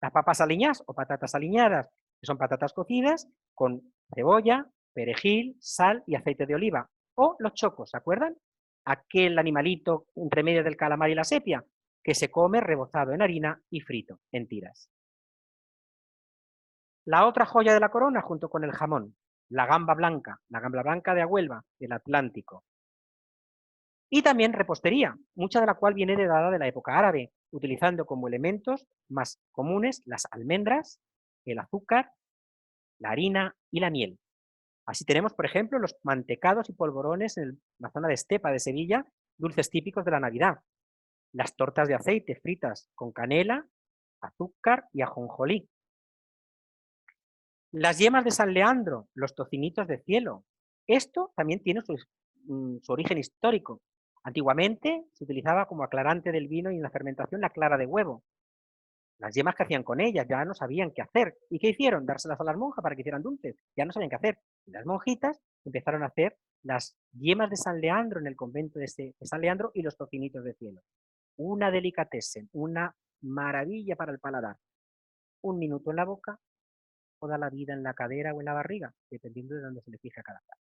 Las papas aliñadas o patatas aliñadas, que son patatas cocidas con cebolla, perejil, sal y aceite de oliva. O los chocos, ¿se acuerdan? Aquel animalito entre medio del calamar y la sepia, que se come rebozado en harina y frito en tiras. La otra joya de la corona, junto con el jamón, la gamba blanca de Huelva, del Atlántico. Y también repostería, mucha de la cual viene heredada de la época árabe, utilizando como elementos más comunes las almendras, el azúcar, la harina y la miel. Así tenemos, por ejemplo, los mantecados y polvorones en la zona de Estepa de Sevilla, dulces típicos de la Navidad. Las tortas de aceite fritas con canela, azúcar y ajonjolí. Las yemas de San Leandro, los tocinitos de cielo. Esto también tiene su origen histórico. Antiguamente se utilizaba como aclarante del vino y en la fermentación la clara de huevo. Las yemas que hacían con ellas ya no sabían qué hacer. ¿Y qué hicieron? Dárselas a las monjas para que hicieran dulces. Ya no sabían qué hacer. Y las monjitas empezaron a hacer las yemas de San Leandro en el convento de San Leandro y los tocinitos de cielo. Una delicatessen, una maravilla para el paladar. 1 minuto en la boca, toda la vida en la cadera o en la barriga, dependiendo de dónde se le fije a cada plato.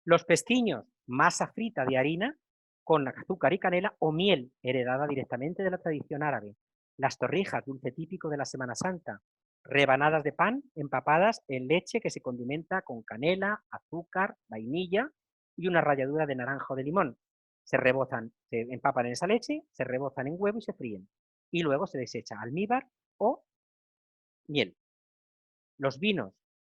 Los pestiños, masa frita de harina con azúcar y canela o miel, heredada directamente de la tradición árabe. Las torrijas, dulce típico de la Semana Santa. Rebanadas de pan empapadas en leche que se condimenta con canela, azúcar, vainilla y una ralladura de naranja o de limón. Se rebozan, se empapan en esa leche, se rebozan en huevo y se fríen. Y luego se desecha almíbar o miel. Los vinos,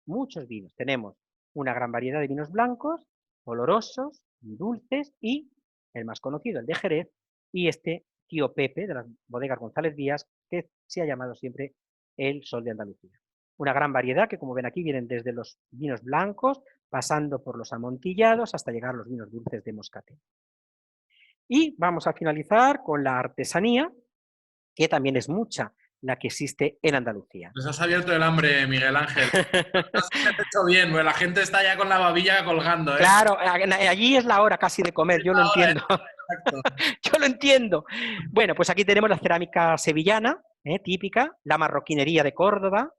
muchos vinos. Tenemos una gran variedad de vinos blancos, olorosos, dulces y el más conocido, el de Jerez, y este Tío Pepe de las bodegas González Díaz, que se ha llamado siempre el Sol de Andalucía. Una gran variedad que, como ven aquí, vienen desde los vinos blancos, pasando por los amontillados, hasta llegar a los vinos dulces de Moscatel. Y vamos a finalizar con la artesanía, que también es mucha la que existe en Andalucía. Nos has abierto el hambre, Miguel Ángel. Has hecho bien, pues la gente está ya con la babilla colgando, ¿eh? Claro, allí es la hora casi de comer, yo lo entiendo. Yo lo entiendo. Bueno, pues aquí tenemos la cerámica sevillana, típica, la marroquinería de Córdoba,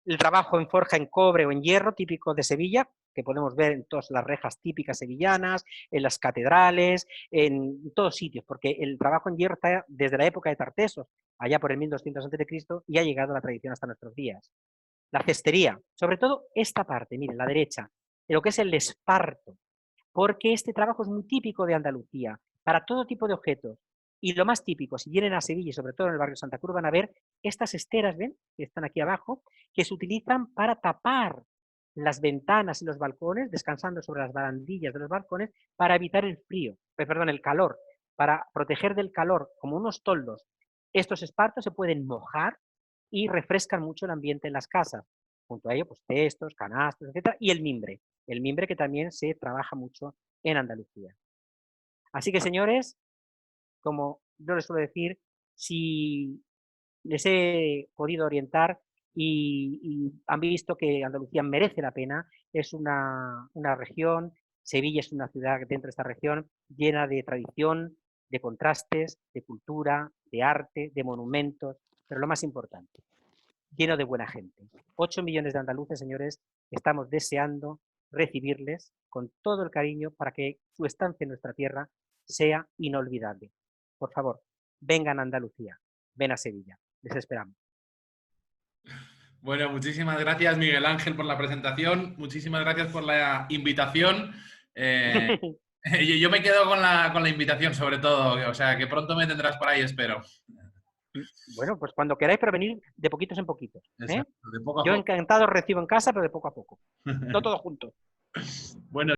el trabajo en forja en cobre o en hierro, típico de Sevilla, que podemos ver en todas las rejas típicas sevillanas, en las catedrales, en todos sitios, porque el trabajo en hierro está desde la época de Tartesos, allá por el 1200 a.C., y ha llegado a la tradición hasta nuestros días. La cestería, sobre todo esta parte, miren, la derecha, de lo que es el esparto, porque este trabajo es muy típico de Andalucía, para todo tipo de objetos. Y lo más típico, si vienen a Sevilla y sobre todo en el barrio Santa Cruz, van a ver estas esteras, ¿ven? Que están aquí abajo, que se utilizan para tapar las ventanas y los balcones, descansando sobre las barandillas de los balcones, para evitar el frío, perdón, el calor, para proteger del calor, como unos toldos. Estos espartos se pueden mojar y refrescan mucho el ambiente en las casas. Junto a ello, pues cestos, canastos, etcétera, y el mimbre que también se trabaja mucho en Andalucía. Así que, señores, como yo les suelo decir, si les he podido orientar y han visto que Andalucía merece la pena, es una región, Sevilla es una ciudad dentro de esta región llena de tradición, de contrastes, de cultura, de arte, de monumentos, pero lo más importante, lleno de buena gente. 8 millones de andaluces, señores, estamos deseando recibirles con todo el cariño para que su estancia en nuestra tierra sea inolvidable. Por favor, vengan a Andalucía, ven a Sevilla, les esperamos. Bueno, muchísimas gracias, Miguel Ángel, por la presentación. Muchísimas gracias por la invitación. Yo me quedo con la invitación, sobre todo. O sea, que pronto me tendrás por ahí, espero. Bueno, pues cuando queráis, pero venir de poquitos en poquitos. Exacto, de poco a Yo poco. encantado recibo en casa, pero de poco a poco. No todo junto. Bueno.